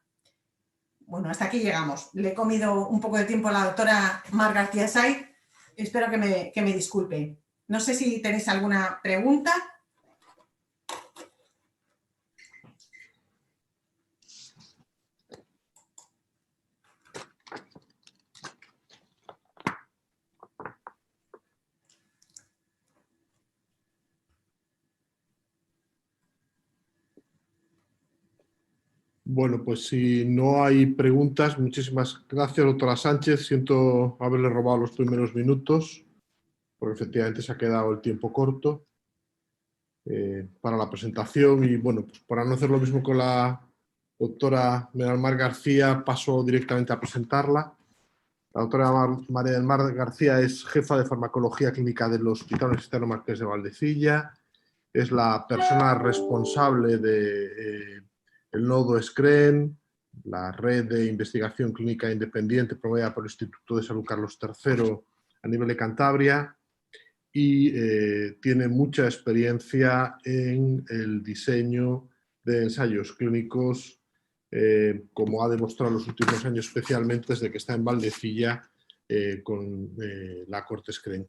S1: Bueno, hasta aquí llegamos. Le he comido un poco de tiempo a la doctora Mar García Saiz. Espero que me disculpe. No sé si tenéis alguna pregunta.
S2: Bueno, pues si no hay preguntas, muchísimas gracias, doctora Sánchez. Siento haberle robado los primeros minutos, porque efectivamente se ha quedado el tiempo corto para la presentación. Y bueno, pues para no hacer lo mismo con la doctora María del Mar García, paso directamente a presentarla. La doctora María del Mar García es jefa de farmacología clínica del Hospital Universitario Marqués de Valdecilla. Es la persona responsable de el nodo SCREN, la red de investigación clínica independiente promovida por el Instituto de Salud Carlos III a nivel de Cantabria y tiene mucha experiencia en el diseño de ensayos clínicos, como ha demostrado en los últimos años, especialmente desde que está en Valdecilla con la Corte SCREN.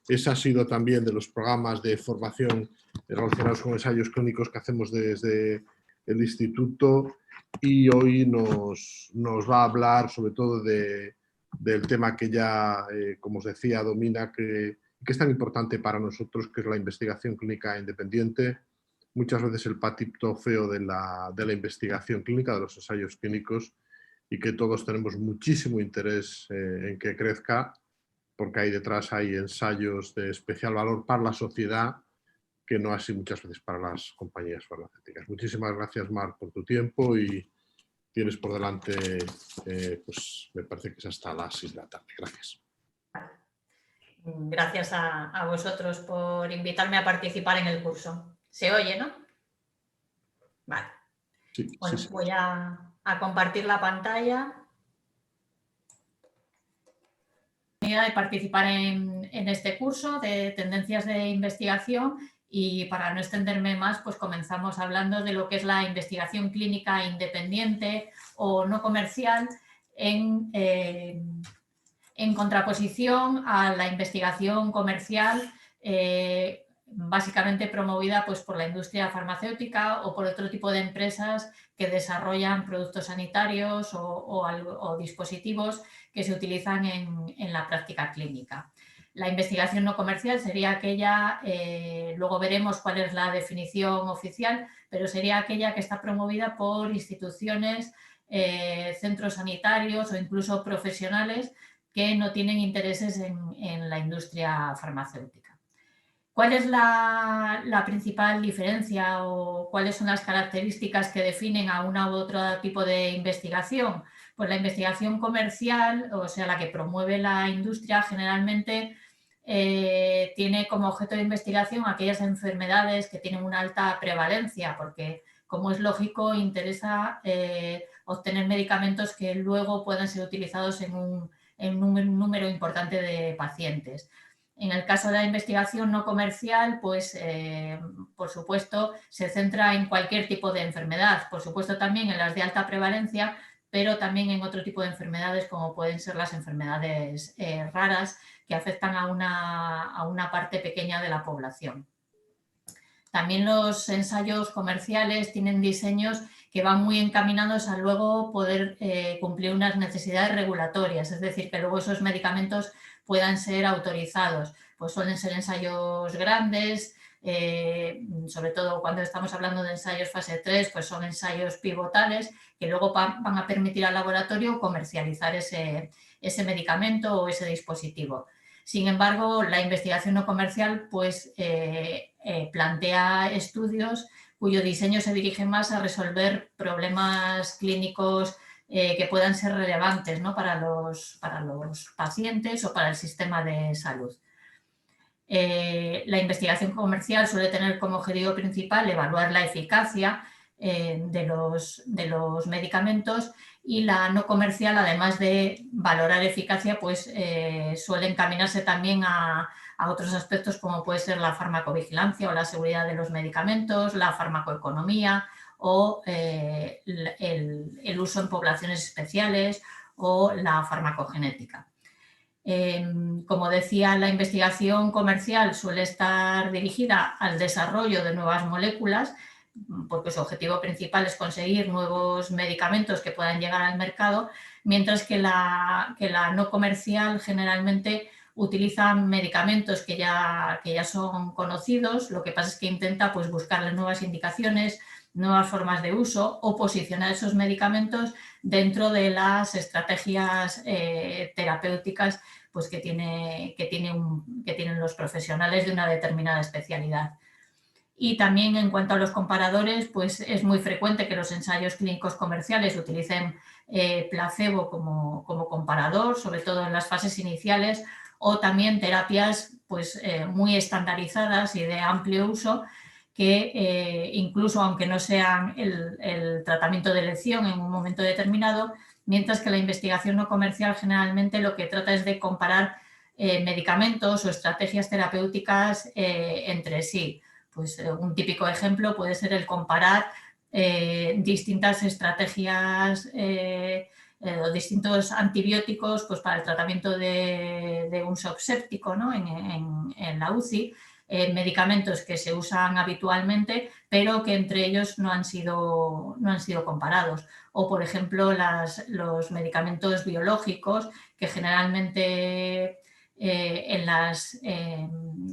S2: Ese ha sido también de los programas de formación relacionados con ensayos clínicos que hacemos desde el instituto y hoy nos va a hablar sobre todo del tema que ya, como os decía, domina, que es tan importante para nosotros, que es la investigación clínica independiente. muchas veces el patito feo de la investigación clínica, de los ensayos clínicos, y que todos tenemos muchísimo interés en que crezca, porque ahí detrás hay ensayos de especial valor para la sociedad, que no así muchas veces para las compañías farmacéuticas. Muchísimas gracias, Marc, por tu tiempo, y tienes por delante, pues me parece que es hasta las 6 de la tarde. Gracias.
S3: Gracias a vosotros por invitarme a participar en el curso. ¿Se oye, no? Vale.
S2: Sí,
S3: bueno,
S2: sí.
S3: Voy a compartir la pantalla. De participar en este curso de tendencias de investigación, y para no extenderme más, pues comenzamos hablando de lo que es la investigación clínica independiente o no comercial en contraposición a la investigación comercial básicamente promovida pues, por la industria farmacéutica o por otro tipo de empresas que desarrollan productos sanitarios o dispositivos que se utilizan en la práctica clínica. La investigación no comercial sería aquella, luego veremos cuál es la definición oficial, pero sería aquella que está promovida por instituciones, centros sanitarios o incluso profesionales que no tienen intereses en la industria farmacéutica. ¿Cuál es la principal diferencia o cuáles son las características que definen a una u otro tipo de investigación? Pues la investigación comercial, o sea, la que promueve la industria, generalmente tiene como objeto de investigación aquellas enfermedades que tienen una alta prevalencia, porque, como es lógico, interesa obtener medicamentos que luego puedan ser utilizados en un número importante de pacientes. En el caso de la investigación no comercial, pues por supuesto se centra en cualquier tipo de enfermedad, por supuesto también en las de alta prevalencia, pero también en otro tipo de enfermedades como pueden ser las enfermedades raras que afectan a una parte pequeña de la población. También los ensayos comerciales tienen diseños que van muy encaminados a luego poder cumplir unas necesidades regulatorias, es decir, que luego esos medicamentos puedan ser autorizados. Pues suelen ser ensayos grandes, sobre todo cuando estamos hablando de ensayos fase 3, pues son ensayos pivotales que luego van a permitir al laboratorio comercializar ese medicamento o ese dispositivo. Sin embargo, la investigación no comercial pues, plantea estudios cuyo diseño se dirige más a resolver problemas clínicos que puedan ser relevantes, ¿no? para los pacientes o para el sistema de salud. La investigación comercial suele tener como objetivo principal evaluar la eficacia de los medicamentos, y la no comercial, además de valorar eficacia, pues suele encaminarse también a otros aspectos como puede ser la farmacovigilancia o la seguridad de los medicamentos, la farmacoeconomía o el uso en poblaciones especiales o la farmacogenética. Como decía, la investigación comercial suele estar dirigida al desarrollo de nuevas moléculas, porque su objetivo principal es conseguir nuevos medicamentos que puedan llegar al mercado, mientras que la no comercial generalmente utiliza medicamentos que ya son conocidos. Lo que pasa es que intenta pues, buscarle nuevas indicaciones, nuevas formas de uso o posicionar esos medicamentos dentro de las estrategias terapéuticas pues, que tienen los profesionales de una determinada especialidad. Y también en cuanto a los comparadores, pues es muy frecuente que los ensayos clínicos comerciales utilicen placebo como comparador, sobre todo en las fases iniciales, o también terapias pues, muy estandarizadas y de amplio uso que incluso aunque no sean el tratamiento de elección en un momento determinado, mientras que la investigación no comercial generalmente lo que trata es de comparar medicamentos o estrategias terapéuticas entre sí. Pues un típico ejemplo puede ser el comparar distintas estrategias o distintos antibióticos pues, para el tratamiento de un shock séptico, ¿no? en la UCI, medicamentos que se usan habitualmente, pero que entre ellos no han sido comparados. O, por ejemplo, los medicamentos biológicos que generalmente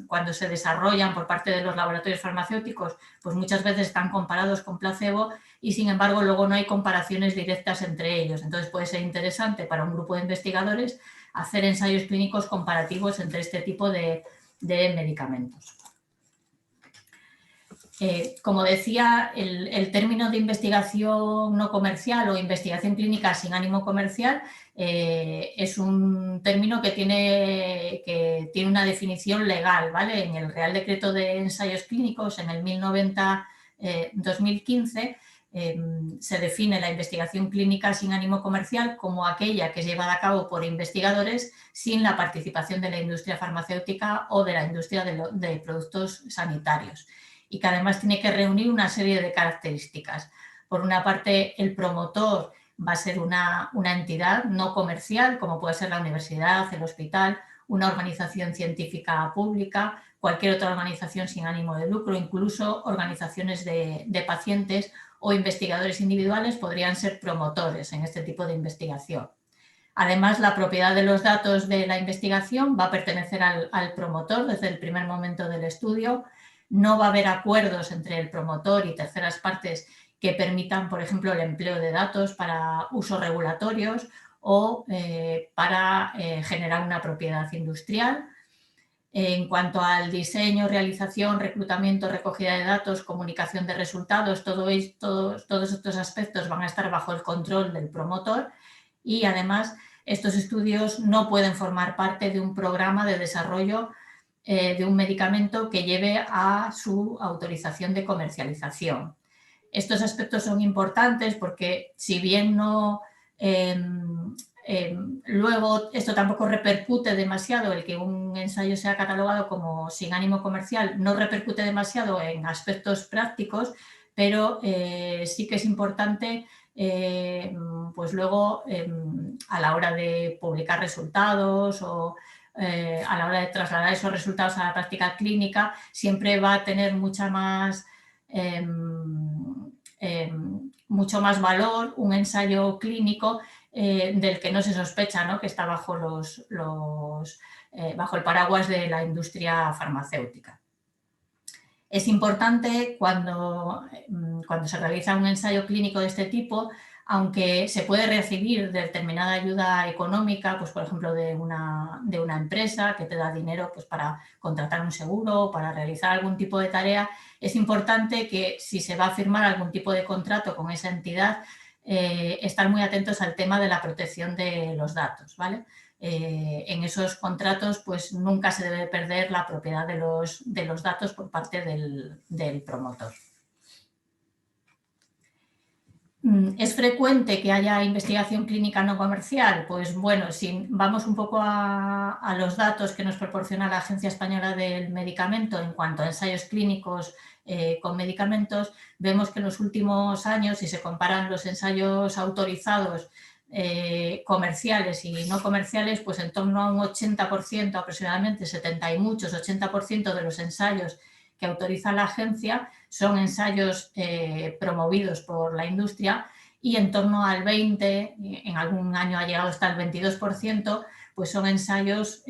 S3: cuando se desarrollan por parte de los laboratorios farmacéuticos, pues muchas veces están comparados con placebo y sin embargo luego no hay comparaciones directas entre ellos. Entonces puede ser interesante para un grupo de investigadores hacer ensayos clínicos comparativos entre este tipo de medicamentos. Como decía, el término de investigación no comercial o investigación clínica sin ánimo comercial es un término que tiene una definición legal, ¿vale? En el Real Decreto de Ensayos Clínicos, en el 2015, se define la investigación clínica sin ánimo comercial como aquella que es llevada a cabo por investigadores sin la participación de la industria farmacéutica o de la industria de productos sanitarios, y que además tiene que reunir una serie de características. Por una parte, el promotor va a ser una entidad no comercial, como puede ser la universidad, el hospital, una organización científica pública, cualquier otra organización sin ánimo de lucro, incluso organizaciones de pacientes o investigadores individuales podrían ser promotores en este tipo de investigación. Además, la propiedad de los datos de la investigación va a pertenecer al promotor desde el primer momento del estudio. No va a haber acuerdos entre el promotor y terceras partes que permitan, por ejemplo, el empleo de datos para usos regulatorios o para generar una propiedad industrial. En cuanto al diseño, realización, reclutamiento, recogida de datos, comunicación de resultados, todos estos aspectos van a estar bajo el control del promotor y además estos estudios no pueden formar parte de un programa de desarrollo de un medicamento que lleve a su autorización de comercialización. Estos aspectos son importantes porque si bien no... luego esto tampoco repercute demasiado, el que un ensayo sea catalogado como sin ánimo comercial no repercute demasiado en aspectos prácticos, pero sí que es importante pues luego a la hora de publicar resultados o a la hora de trasladar esos resultados a la práctica clínica, siempre va a tener mucho más valor un ensayo clínico del que no se sospecha, ¿no? Que está bajo bajo el paraguas de la industria farmacéutica. Es importante cuando se realiza un ensayo clínico de este tipo, aunque se puede recibir determinada ayuda económica, pues por ejemplo de una empresa que te da dinero pues, para contratar un seguro o para realizar algún tipo de tarea, es importante que si se va a firmar algún tipo de contrato con esa entidad, estar muy atentos al tema de la protección de los datos, ¿vale? En esos contratos pues nunca se debe perder la propiedad de los datos por parte del promotor. ¿Es frecuente que haya investigación clínica no comercial? Pues bueno, si vamos un poco a los datos que nos proporciona la Agencia Española del Medicamento en cuanto a ensayos clínicos con medicamentos, vemos que en los últimos años, si se comparan los ensayos autorizados comerciales y no comerciales, pues en torno a un 80% aproximadamente, 70 y muchos, 80% de los ensayos que autoriza la agencia son ensayos promovidos por la industria y en torno al 20%, en algún año ha llegado hasta el 22%, pues son ensayos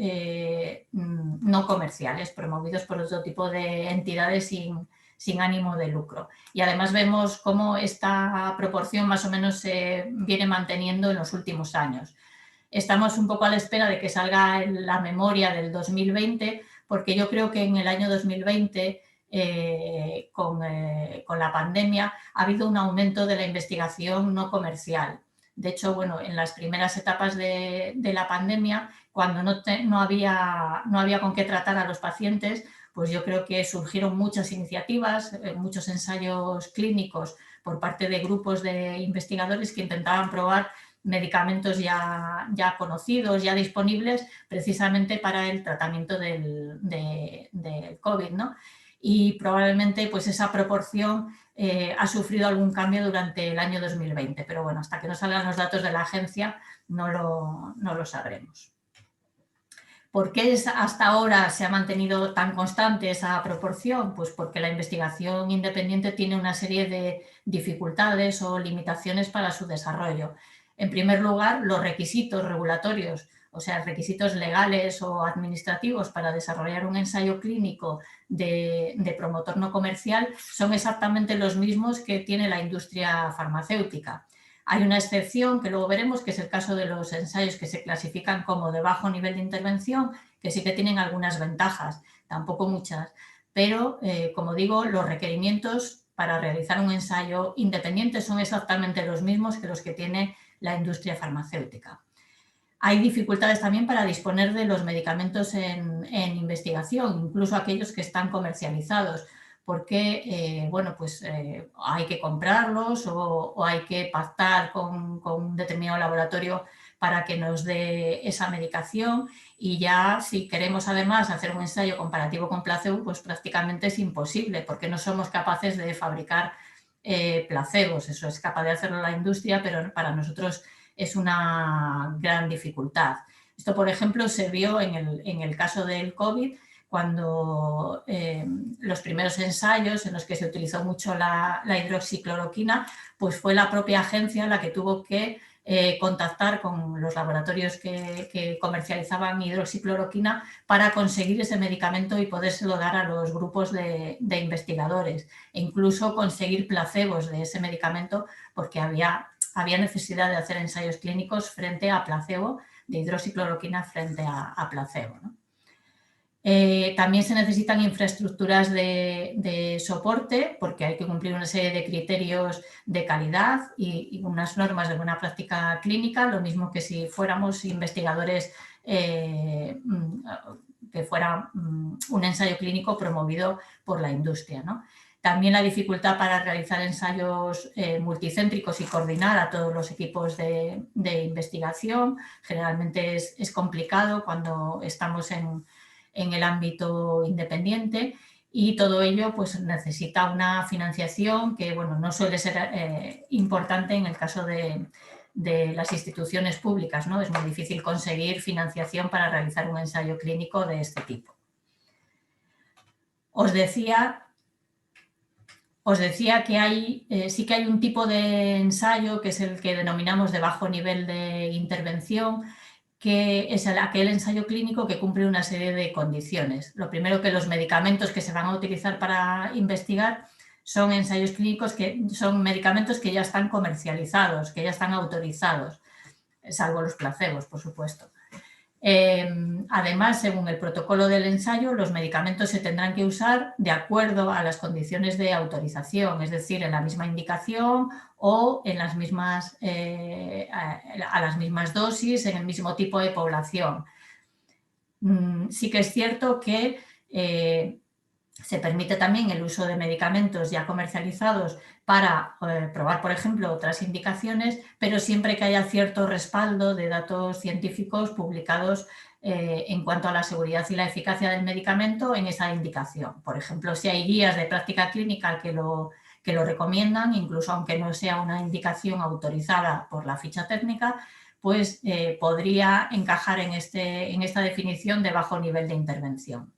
S3: no comerciales, promovidos por otro tipo de entidades sin ánimo de lucro. Y además vemos cómo esta proporción más o menos se viene manteniendo en los últimos años. Estamos un poco a la espera de que salga la memoria del 2020, porque yo creo que en el año 2020, con la pandemia, ha habido un aumento de la investigación no comercial. De hecho, bueno, en las primeras etapas de la pandemia, cuando no había con qué tratar a los pacientes, pues yo creo que surgieron muchas iniciativas, muchos ensayos clínicos por parte de grupos de investigadores que intentaban probar medicamentos ya conocidos, ya disponibles, precisamente para el tratamiento del COVID, ¿no? Y probablemente pues esa proporción ha sufrido algún cambio durante el año 2020, pero bueno, hasta que no salgan los datos de la agencia no lo sabremos. ¿Por qué hasta ahora se ha mantenido tan constante esa proporción? Pues porque la investigación independiente tiene una serie de dificultades o limitaciones para su desarrollo. En primer lugar, los requisitos regulatorios o sea, requisitos legales o administrativos para desarrollar un ensayo clínico de promotor no comercial son exactamente los mismos que tiene la industria farmacéutica. Hay una excepción que luego veremos, que es el caso de los ensayos que se clasifican como de bajo nivel de intervención, que sí que tienen algunas ventajas, tampoco muchas, pero como digo, los requerimientos para realizar un ensayo independiente son exactamente los mismos que los que tiene la industria farmacéutica. Hay dificultades también para disponer de los medicamentos en investigación, incluso aquellos que están comercializados, porque bueno, pues, hay que comprarlos o hay que pactar con un determinado laboratorio para que nos dé esa medicación, y ya si queremos además hacer un ensayo comparativo con placebo, pues prácticamente es imposible, porque no somos capaces de fabricar placebos. Eso es capaz de hacerlo la industria, pero para nosotros es una gran dificultad. Esto, por ejemplo, se vio en el caso del COVID, cuando los primeros ensayos en los que se utilizó mucho la hidroxicloroquina, pues fue la propia agencia la que tuvo que contactar con los laboratorios que comercializaban hidroxicloroquina para conseguir ese medicamento y podérselo dar a los grupos de investigadores, e incluso conseguir placebos de ese medicamento, porque había necesidad de hacer ensayos clínicos frente a placebo, de hidroxicloroquina frente a placebo, ¿no? También se necesitan infraestructuras de soporte, porque hay que cumplir una serie de criterios de calidad y unas normas de buena práctica clínica, lo mismo que si fuéramos investigadores que fuera un ensayo clínico promovido por la industria, ¿no? También la dificultad para realizar ensayos multicéntricos y coordinar a todos los equipos de investigación. Generalmente es complicado cuando estamos en el ámbito independiente, y todo ello pues necesita una financiación que, bueno, no suele ser importante en el caso de las instituciones públicas, ¿no? Es muy difícil conseguir financiación para realizar un ensayo clínico de este tipo. Os decía que sí que hay un tipo de ensayo, que es el que denominamos de bajo nivel de intervención, que es aquel ensayo clínico que cumple una serie de condiciones. Lo primero, que los medicamentos que se van a utilizar para investigar son ensayos clínicos que son medicamentos que ya están comercializados, que ya están autorizados, salvo los placebos, por supuesto. Además, según el protocolo del ensayo, los medicamentos se tendrán que usar de acuerdo a las condiciones de autorización, es decir, en la misma indicación o en las mismas, a las mismas dosis, en el mismo tipo de población. Sí que es cierto que se permite también el uso de medicamentos ya comercializados para probar, por ejemplo, otras indicaciones, pero siempre que haya cierto respaldo de datos científicos publicados en cuanto a la seguridad y la eficacia del medicamento en esa indicación. Por ejemplo, si hay guías de práctica clínica que lo recomiendan, incluso aunque no sea una indicación autorizada por la ficha técnica, pues podría encajar en esta definición de bajo nivel de intervención.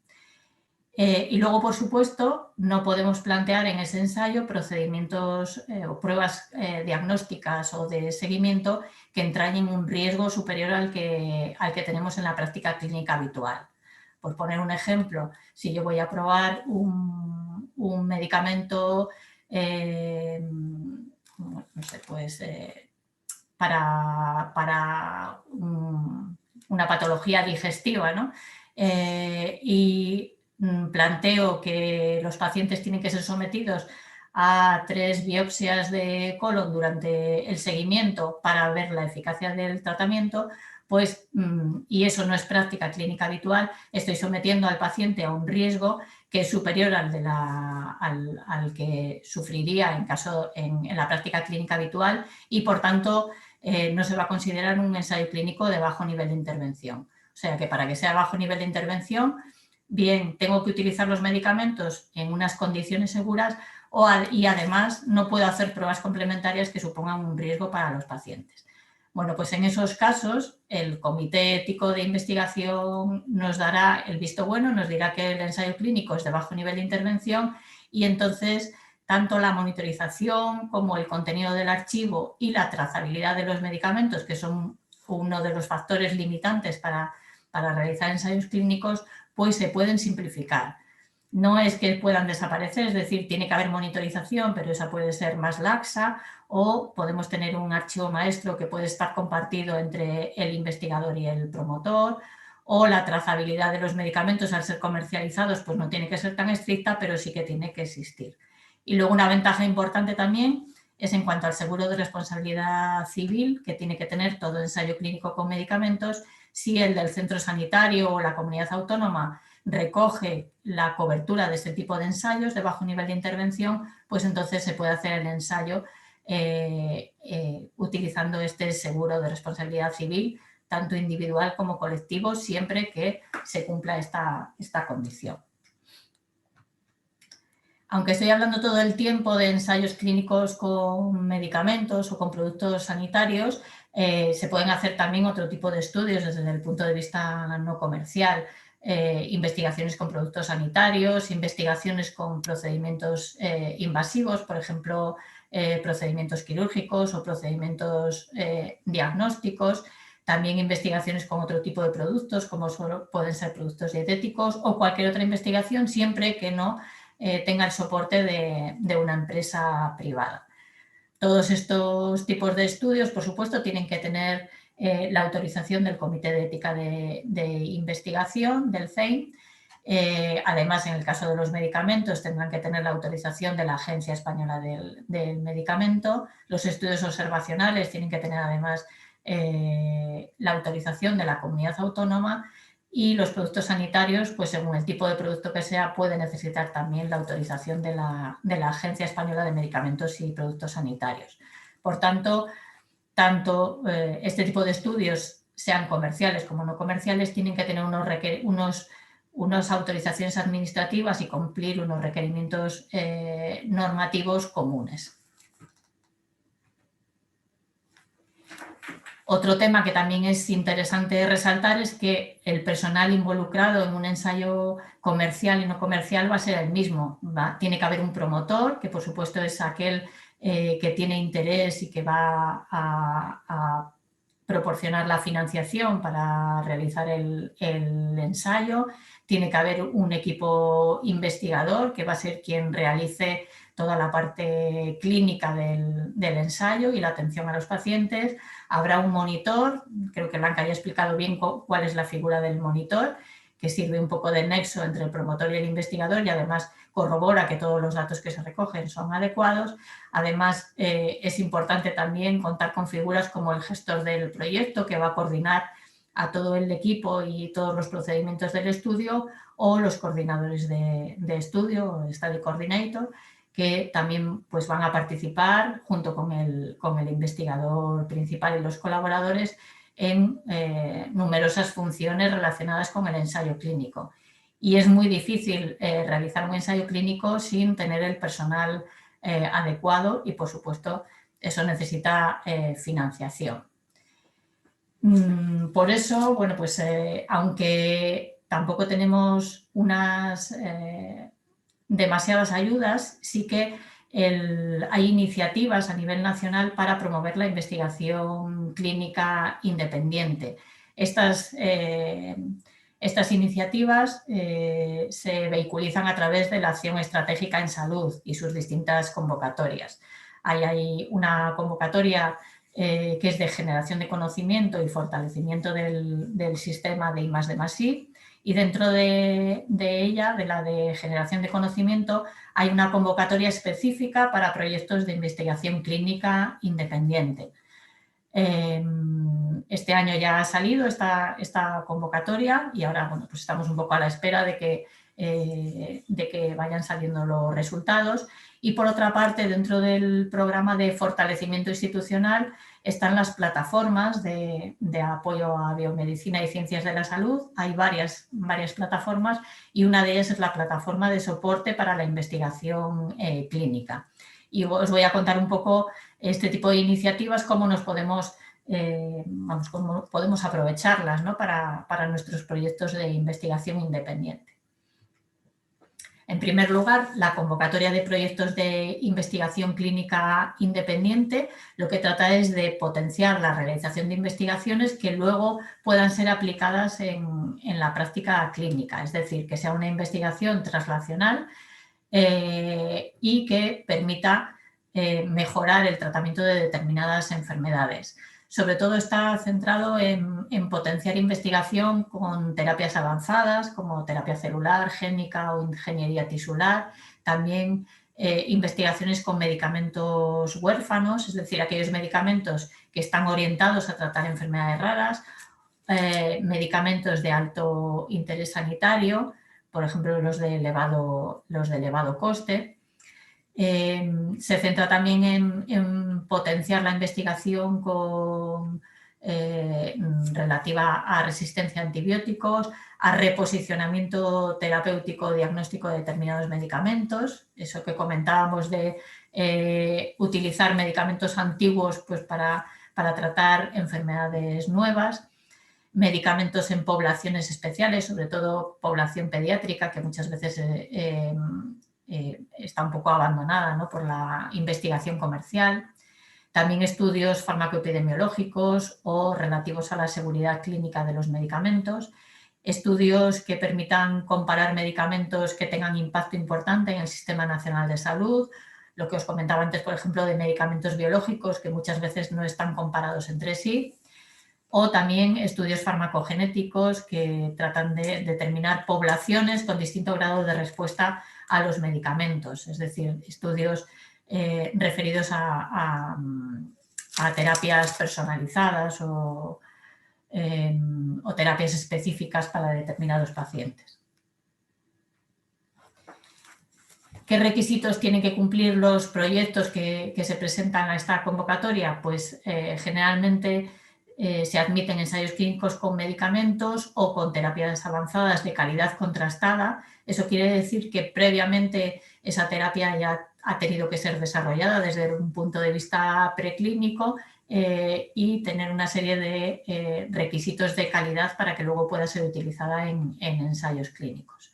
S3: Y luego, por supuesto, no podemos plantear en ese ensayo procedimientos o pruebas diagnósticas o de seguimiento que entrañen un riesgo superior al que tenemos en la práctica clínica habitual. Por poner un ejemplo, si yo voy a probar un medicamento no sé, pues, para una patología digestiva, ¿no? Y planteo que los pacientes tienen que ser sometidos a 3 biopsias de colon durante el seguimiento para ver la eficacia del tratamiento, pues, y eso no es práctica clínica habitual, estoy sometiendo al paciente a un riesgo que es superior al que sufriría en la práctica clínica habitual, y por tanto no se va a considerar un ensayo clínico de bajo nivel de intervención. O sea que para que sea bajo nivel de intervención, bien, tengo que utilizar los medicamentos en unas condiciones seguras y además no puedo hacer pruebas complementarias que supongan un riesgo para los pacientes. Bueno, pues en esos casos el Comité Ético de Investigación nos dará el visto bueno, nos dirá que el ensayo clínico es de bajo nivel de intervención, y entonces tanto la monitorización como el contenido del archivo y la trazabilidad de los medicamentos, que son uno de los factores limitantes para realizar ensayos clínicos, pues se pueden simplificar. No es que puedan desaparecer, es decir, tiene que haber monitorización, pero esa puede ser más laxa, o podemos tener un archivo maestro que puede estar compartido entre el investigador y el promotor, o la trazabilidad de los medicamentos al ser comercializados pues no tiene que ser tan estricta, pero sí que tiene que existir. Y luego una ventaja importante también es en cuanto al seguro de responsabilidad civil que tiene que tener todo ensayo clínico con medicamentos. Si el del centro sanitario o la comunidad autónoma recoge la cobertura de este tipo de ensayos de bajo nivel de intervención, pues entonces se puede hacer el ensayo utilizando este seguro de responsabilidad civil, tanto individual como colectivo, siempre que se cumpla esta condición. Aunque estoy hablando todo el tiempo de ensayos clínicos con medicamentos o con productos sanitarios, se pueden hacer también otro tipo de estudios desde el punto de vista no comercial. Investigaciones con productos sanitarios, investigaciones con procedimientos invasivos, por ejemplo, procedimientos quirúrgicos o procedimientos diagnósticos. También investigaciones con otro tipo de productos, como solo pueden ser productos dietéticos o cualquier otra investigación, siempre que no tenga el soporte de una empresa privada. Todos estos tipos de estudios, por supuesto, tienen que tener la autorización del Comité de Ética de Investigación, del CEIM. Además, en el caso de los medicamentos, tendrán que tener la autorización de la Agencia Española del Medicamento. Los estudios observacionales tienen que tener, además, la autorización de la comunidad autónoma. Y los productos sanitarios, pues según el tipo de producto que sea, puede necesitar también la autorización de la Agencia Española de Medicamentos y Productos Sanitarios. Por tanto, tanto este tipo de estudios, sean comerciales como no comerciales, tienen que tener unas autorizaciones administrativas y cumplir unos requerimientos normativos comunes. Otro tema que también es interesante resaltar es que el personal involucrado en un ensayo comercial y no comercial va a ser el mismo. Tiene que haber un promotor, que por supuesto es aquel que tiene interés y que va a proporcionar la financiación para realizar el ensayo. Tiene que haber un equipo investigador que va a ser quien realice toda la parte clínica del ensayo y la atención a los pacientes. Habrá un monitor, creo que Blanca ya ha explicado bien cuál es la figura del monitor, que sirve un poco de nexo entre el promotor y el investigador y además corrobora que todos los datos que se recogen son adecuados. Además, es importante también contar con figuras como el gestor del proyecto, que va a coordinar a todo el equipo y todos los procedimientos del estudio, o los coordinadores de estudio, Study Coordinator, que también pues, van a participar junto con el investigador principal y los colaboradores en numerosas funciones relacionadas con el ensayo clínico. Y es muy difícil realizar un ensayo clínico sin tener el personal adecuado y, por supuesto, eso necesita financiación. Por eso, bueno, pues aunque tampoco tenemos unas demasiadas ayudas, sí que hay iniciativas a nivel nacional para promover la investigación clínica independiente. Estas iniciativas se vehiculizan a través de la Acción Estratégica en Salud y sus distintas convocatorias. Hay una convocatoria que es de generación de conocimiento y fortalecimiento del sistema de I+D+I, y dentro de ella, de la de generación de conocimiento, hay una convocatoria específica para proyectos de investigación clínica independiente. Este año ya ha salido esta convocatoria y ahora bueno, pues estamos un poco a la espera de que vayan saliendo los resultados. Y por otra parte, dentro del programa de fortalecimiento institucional están las plataformas de apoyo a biomedicina y ciencias de la salud. Hay varias plataformas y una de ellas es la plataforma de soporte para la investigación clínica. Y os voy a contar un poco este tipo de iniciativas, cómo nos podemos, cómo podemos aprovecharlas, ¿no? para nuestros proyectos de investigación independiente. En primer lugar, la convocatoria de proyectos de investigación clínica independiente lo que trata es de potenciar la realización de investigaciones que luego puedan ser aplicadas en la práctica clínica, es decir, que sea una investigación translacional y que permita mejorar el tratamiento de determinadas enfermedades. Sobre todo está centrado en potenciar investigación con terapias avanzadas como terapia celular, génica o ingeniería tisular. También investigaciones con medicamentos huérfanos, es decir, aquellos medicamentos que están orientados a tratar enfermedades raras, medicamentos de alto interés sanitario, por ejemplo, los de elevado coste. Se centra también en potenciar la investigación relativa a resistencia a antibióticos, a reposicionamiento terapéutico diagnóstico de determinados medicamentos, eso que comentábamos de utilizar medicamentos antiguos pues, para tratar enfermedades nuevas, medicamentos en poblaciones especiales, sobre todo población pediátrica, que muchas veces está un poco abandonada, ¿no?, por la investigación comercial. También estudios farmacoepidemiológicos o relativos a la seguridad clínica de los medicamentos, estudios que permitan comparar medicamentos que tengan impacto importante en el Sistema Nacional de Salud, lo que os comentaba antes, por ejemplo, de medicamentos biológicos que muchas veces no están comparados entre sí, o también estudios farmacogenéticos que tratan de determinar poblaciones con distinto grado de respuesta a los medicamentos, es decir, estudios referidos a terapias personalizadas o terapias específicas para determinados pacientes. ¿Qué requisitos tienen que cumplir los proyectos que se presentan a esta convocatoria? Pues generalmente se admiten ensayos clínicos con medicamentos o con terapias avanzadas de calidad contrastada. Eso quiere decir que previamente esa terapia ya ha tenido que ser desarrollada desde un punto de vista preclínico y tener una serie de requisitos de calidad para que luego pueda ser utilizada en ensayos clínicos.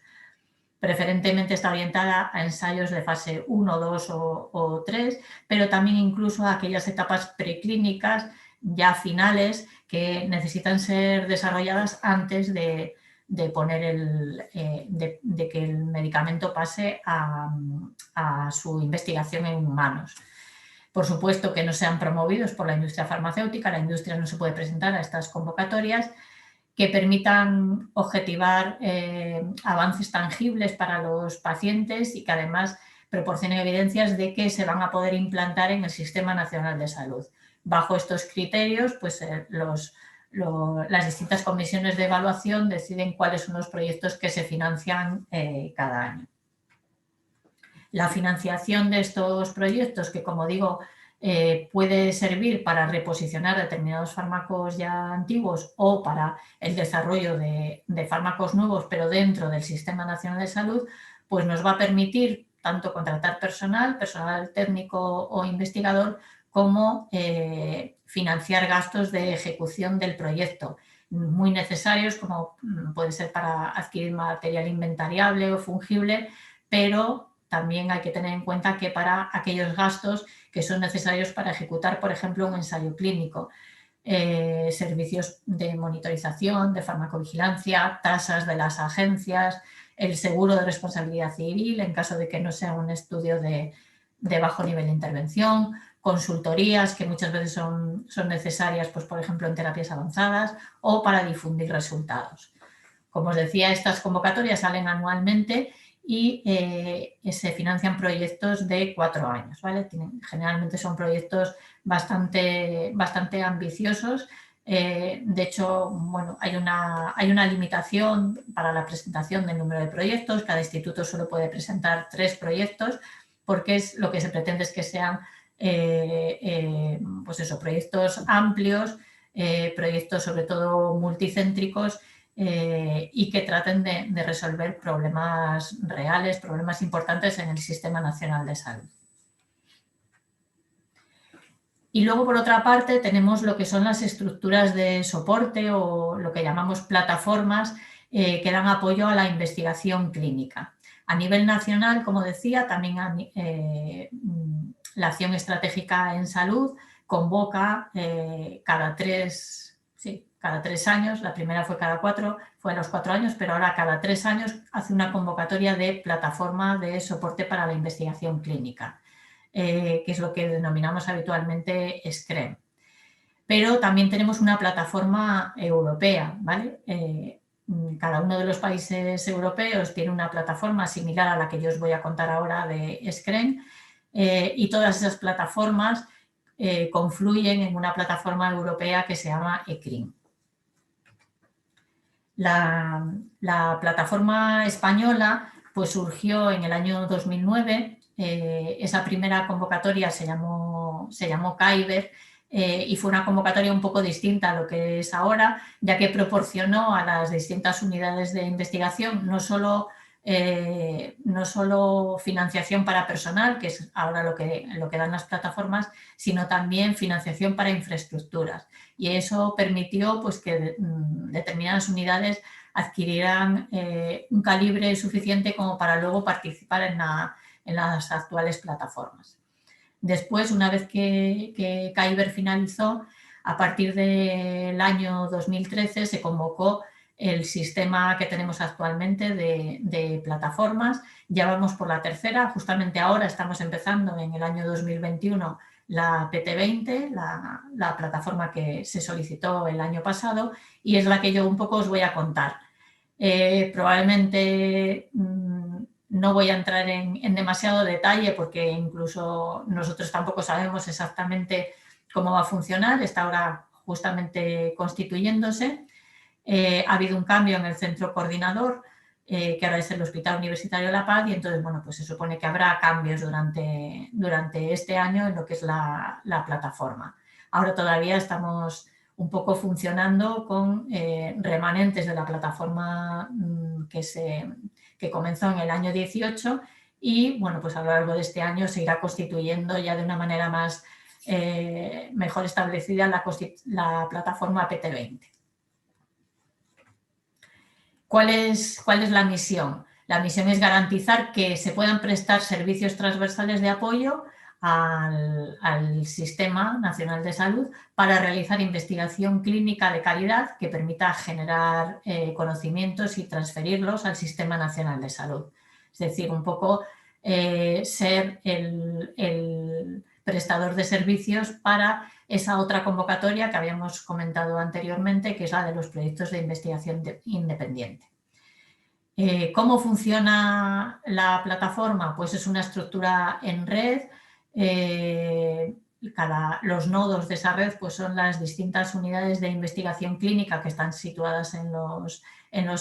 S3: Preferentemente está orientada a ensayos de fase 1, 2 o 3, pero también incluso a aquellas etapas preclínicas ya finales que necesitan ser desarrolladas antes de que el medicamento pase a su investigación en humanos. Por supuesto que no sean promovidos por la industria farmacéutica, la industria no se puede presentar a estas convocatorias, que permitan objetivar avances tangibles para los pacientes y que además proporcionen evidencias de que se van a poder implantar en el Sistema Nacional de Salud. Bajo estos criterios, pues las distintas comisiones de evaluación deciden cuáles son los proyectos que se financian cada año. La financiación de estos proyectos, que como digo, puede servir para reposicionar determinados fármacos ya antiguos o para el desarrollo de fármacos nuevos, pero dentro del Sistema Nacional de Salud, pues nos va a permitir tanto contratar personal técnico o investigador, como financiar gastos de ejecución del proyecto, muy necesarios, como puede ser para adquirir material inventariable o fungible, pero también hay que tener en cuenta que para aquellos gastos que son necesarios para ejecutar, por ejemplo, un ensayo clínico, servicios de monitorización, de farmacovigilancia, tasas de las agencias, el seguro de responsabilidad civil en caso de que no sea un estudio de bajo nivel de intervención, consultorías que muchas veces son necesarias, pues, por ejemplo, en terapias avanzadas o para difundir resultados. Como os decía, estas convocatorias salen anualmente y se financian proyectos de 4 años, ¿vale? Generalmente son proyectos bastante ambiciosos. De hecho, bueno, hay una limitación para la presentación del número de proyectos. Cada instituto solo puede presentar 3 proyectos porque lo que se pretende es que sean pues eso, proyectos amplios, proyectos sobre todo multicéntricos y que traten de resolver problemas reales, problemas importantes en el Sistema Nacional de Salud. Y luego, por otra parte, tenemos lo que son las estructuras de soporte o lo que llamamos plataformas que dan apoyo a la investigación clínica. A nivel nacional, como decía, también la Acción Estratégica en Salud convoca cada 3 años, la primera fue cada 4, fue a los 4 años, pero ahora cada 3 años hace una convocatoria de plataforma de soporte para la investigación clínica, que es lo que denominamos habitualmente SCREM. Pero también tenemos una plataforma europea, ¿vale? Cada uno de los países europeos tiene una plataforma similar a la que yo os voy a contar ahora de SCREM, y todas esas plataformas confluyen en una plataforma europea que se llama ECRIN. La plataforma española pues surgió en el año 2009, esa primera convocatoria se llamó CAIBER, y fue una convocatoria un poco distinta a lo que es ahora, ya que proporcionó a las distintas unidades de investigación no solo financiación para personal, que es ahora lo que dan las plataformas, sino también financiación para infraestructuras. Y eso permitió pues, que determinadas unidades adquirieran un calibre suficiente como para luego participar en las actuales plataformas. Después, una vez que CAIBER finalizó, a partir del año 2013 se convocó el sistema que tenemos actualmente de plataformas. Ya vamos por la tercera, justamente ahora estamos empezando en el año 2021 la PT20, la plataforma que se solicitó el año pasado, y es la que yo un poco os voy a contar. Probablemente no voy a entrar en demasiado detalle porque incluso nosotros tampoco sabemos exactamente cómo va a funcionar, está ahora justamente constituyéndose. Ha habido un cambio en el centro coordinador, que ahora es el Hospital Universitario La Paz, y entonces, bueno, pues se supone que habrá cambios durante este año en lo que es la plataforma. Ahora todavía estamos un poco funcionando con remanentes de la plataforma que comenzó en el año 18 y, bueno, pues a lo largo de este año se irá constituyendo ya de una manera mejor establecida la plataforma PT20. ¿Cuál es la misión? La misión es garantizar que se puedan prestar servicios transversales de apoyo al Sistema Nacional de Salud para realizar investigación clínica de calidad que permita generar conocimientos y transferirlos al Sistema Nacional de Salud. Es decir, un poco ser el prestador de servicios para esa otra convocatoria que habíamos comentado anteriormente, que es la de los proyectos de investigación independiente. ¿Cómo funciona la plataforma? Pues es una estructura en red. Los nodos de esa red pues son las distintas unidades de investigación clínica que están situadas en los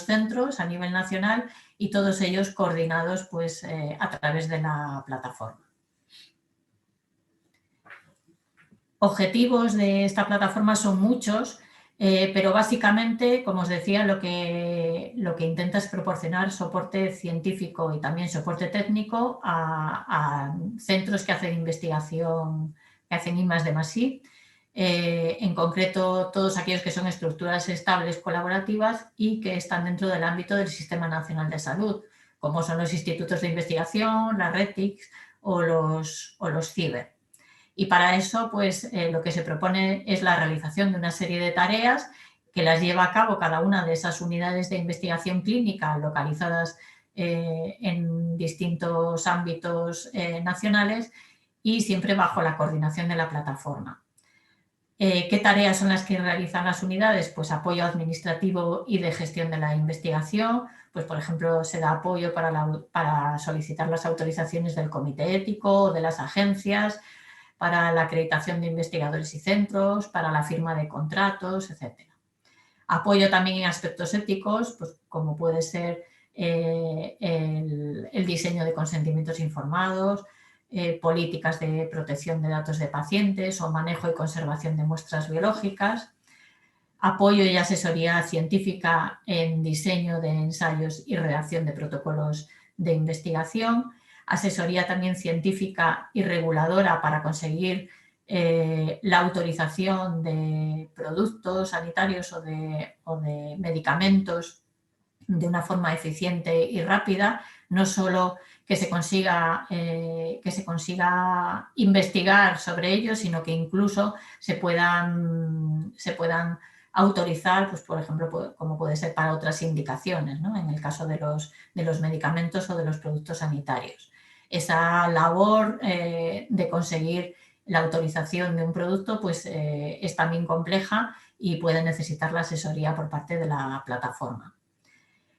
S3: centros a nivel nacional y todos ellos coordinados pues, a través de la plataforma. Objetivos de esta plataforma son muchos, pero básicamente, como os decía, lo que intenta es proporcionar soporte científico y también soporte técnico a centros que hacen investigación, que hacen I+D+I, en concreto todos aquellos que son estructuras estables colaborativas y que están dentro del ámbito del Sistema Nacional de Salud, como son los institutos de investigación, las RETICs o los CIBER. Y para eso, pues, lo que se propone es la realización de una serie de tareas que las lleva a cabo cada una de esas unidades de investigación clínica localizadas en distintos ámbitos nacionales y siempre bajo la coordinación de la plataforma. ¿Qué tareas son las que realizan las unidades? Pues apoyo administrativo y de gestión de la investigación. Pues, por ejemplo, se da apoyo para solicitar las autorizaciones del comité ético o de las agencias, para la acreditación de investigadores y centros, para la firma de contratos, etc. Apoyo también en aspectos éticos, pues como puede ser el diseño de consentimientos informados, políticas de protección de datos de pacientes o manejo y conservación de muestras biológicas. Apoyo y asesoría científica en diseño de ensayos y redacción de protocolos de investigación. Asesoría también científica y reguladora para conseguir la autorización de productos sanitarios o de medicamentos de una forma eficiente y rápida, no solo que se consiga investigar sobre ello, sino que incluso se puedan autorizar, pues, por ejemplo, como puede ser para otras indicaciones, ¿no? En el caso de los medicamentos o de los productos sanitarios. Esa labor de conseguir la autorización de un producto, pues, es también compleja y puede necesitar la asesoría por parte de la plataforma.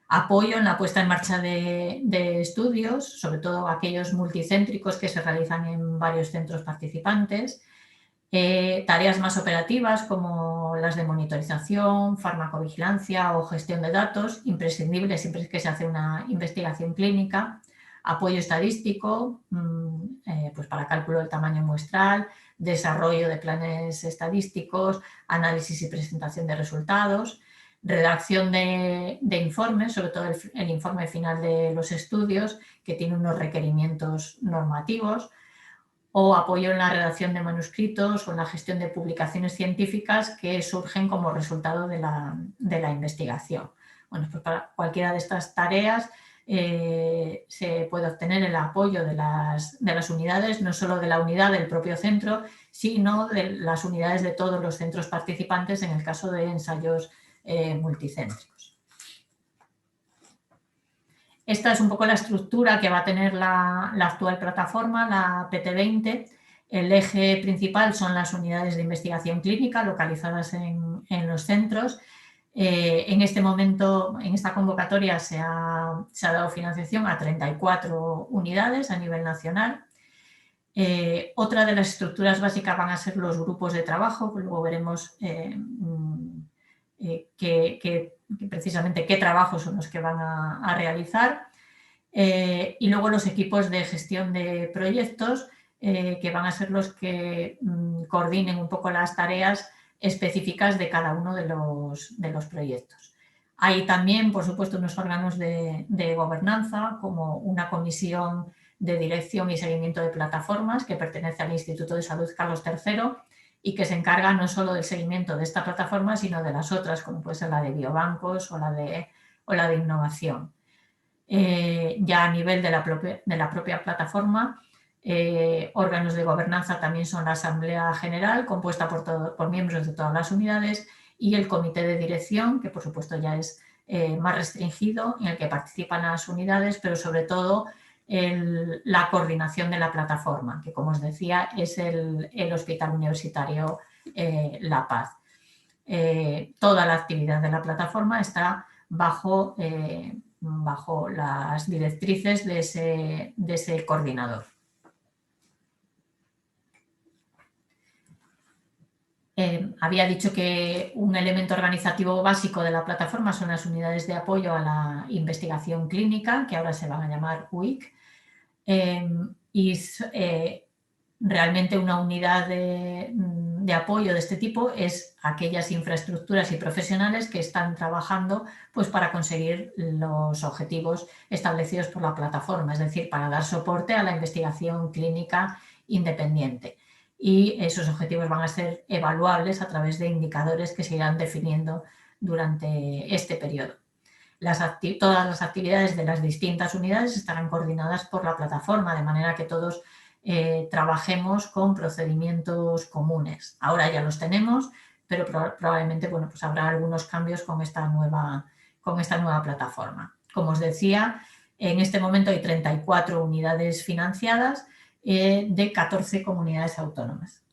S3: Apoyo en la puesta en marcha de estudios, sobre todo aquellos multicéntricos que se realizan en varios centros participantes. Tareas más operativas como las de monitorización, farmacovigilancia o gestión de datos, imprescindibles siempre que se hace una investigación clínica. Apoyo estadístico, pues para cálculo del tamaño muestral, desarrollo de planes estadísticos, análisis y presentación de resultados, redacción de informes, sobre todo el informe final de los estudios, que tiene unos requerimientos normativos, o apoyo en la redacción de manuscritos o en la gestión de publicaciones científicas que surgen como resultado de la investigación. Bueno, pues para cualquiera de estas tareas se puede obtener el apoyo de las unidades, no solo de la unidad del propio centro, sino de las unidades de todos los centros participantes en el caso de ensayos multicéntricos. Esta es un poco la estructura que va a tener la actual plataforma, la PT20. El eje principal son las unidades de investigación clínica localizadas en los centros. En este momento, en esta convocatoria, se ha dado financiación a 34 unidades a nivel nacional. Otra de las estructuras básicas van a ser los grupos de trabajo, que luego veremos precisamente qué trabajos son los que van a realizar, y luego los equipos de gestión de proyectos, que van a ser los que coordinen un poco las tareas específicas de cada uno de los proyectos. Hay también, por supuesto, unos órganos de gobernanza, como una comisión de dirección y seguimiento de plataformas que pertenece al Instituto de Salud Carlos III, y que se encarga no solo del seguimiento de esta plataforma, sino de las otras, como puede ser la de biobancos o la de innovación. Ya a nivel de la propia plataforma, órganos de gobernanza también son la Asamblea General, compuesta por miembros de todas las unidades, y el Comité de Dirección, que por supuesto ya es más restringido, en el que participan las unidades, pero sobre todo la coordinación de la plataforma, que, como os decía, es el Hospital Universitario La Paz. Toda la actividad de la plataforma está bajo las directrices de ese coordinador. Había dicho que un elemento organizativo básico de la plataforma son las unidades de apoyo a la investigación clínica, que ahora se van a llamar UIC, y realmente una unidad de apoyo de este tipo es aquellas infraestructuras y profesionales que están trabajando, pues, para conseguir los objetivos establecidos por la plataforma, es decir, para dar soporte a la investigación clínica independiente. Y esos objetivos van a ser evaluables a través de indicadores que se irán definiendo durante este periodo. Todas las actividades de las distintas unidades estarán coordinadas por la plataforma, de manera que todos trabajemos con procedimientos comunes. Ahora ya los tenemos, pero probablemente, bueno, pues habrá algunos cambios con esta nueva plataforma. Como os decía, en este momento hay 34 unidades financiadas de 14 comunidades autónomas.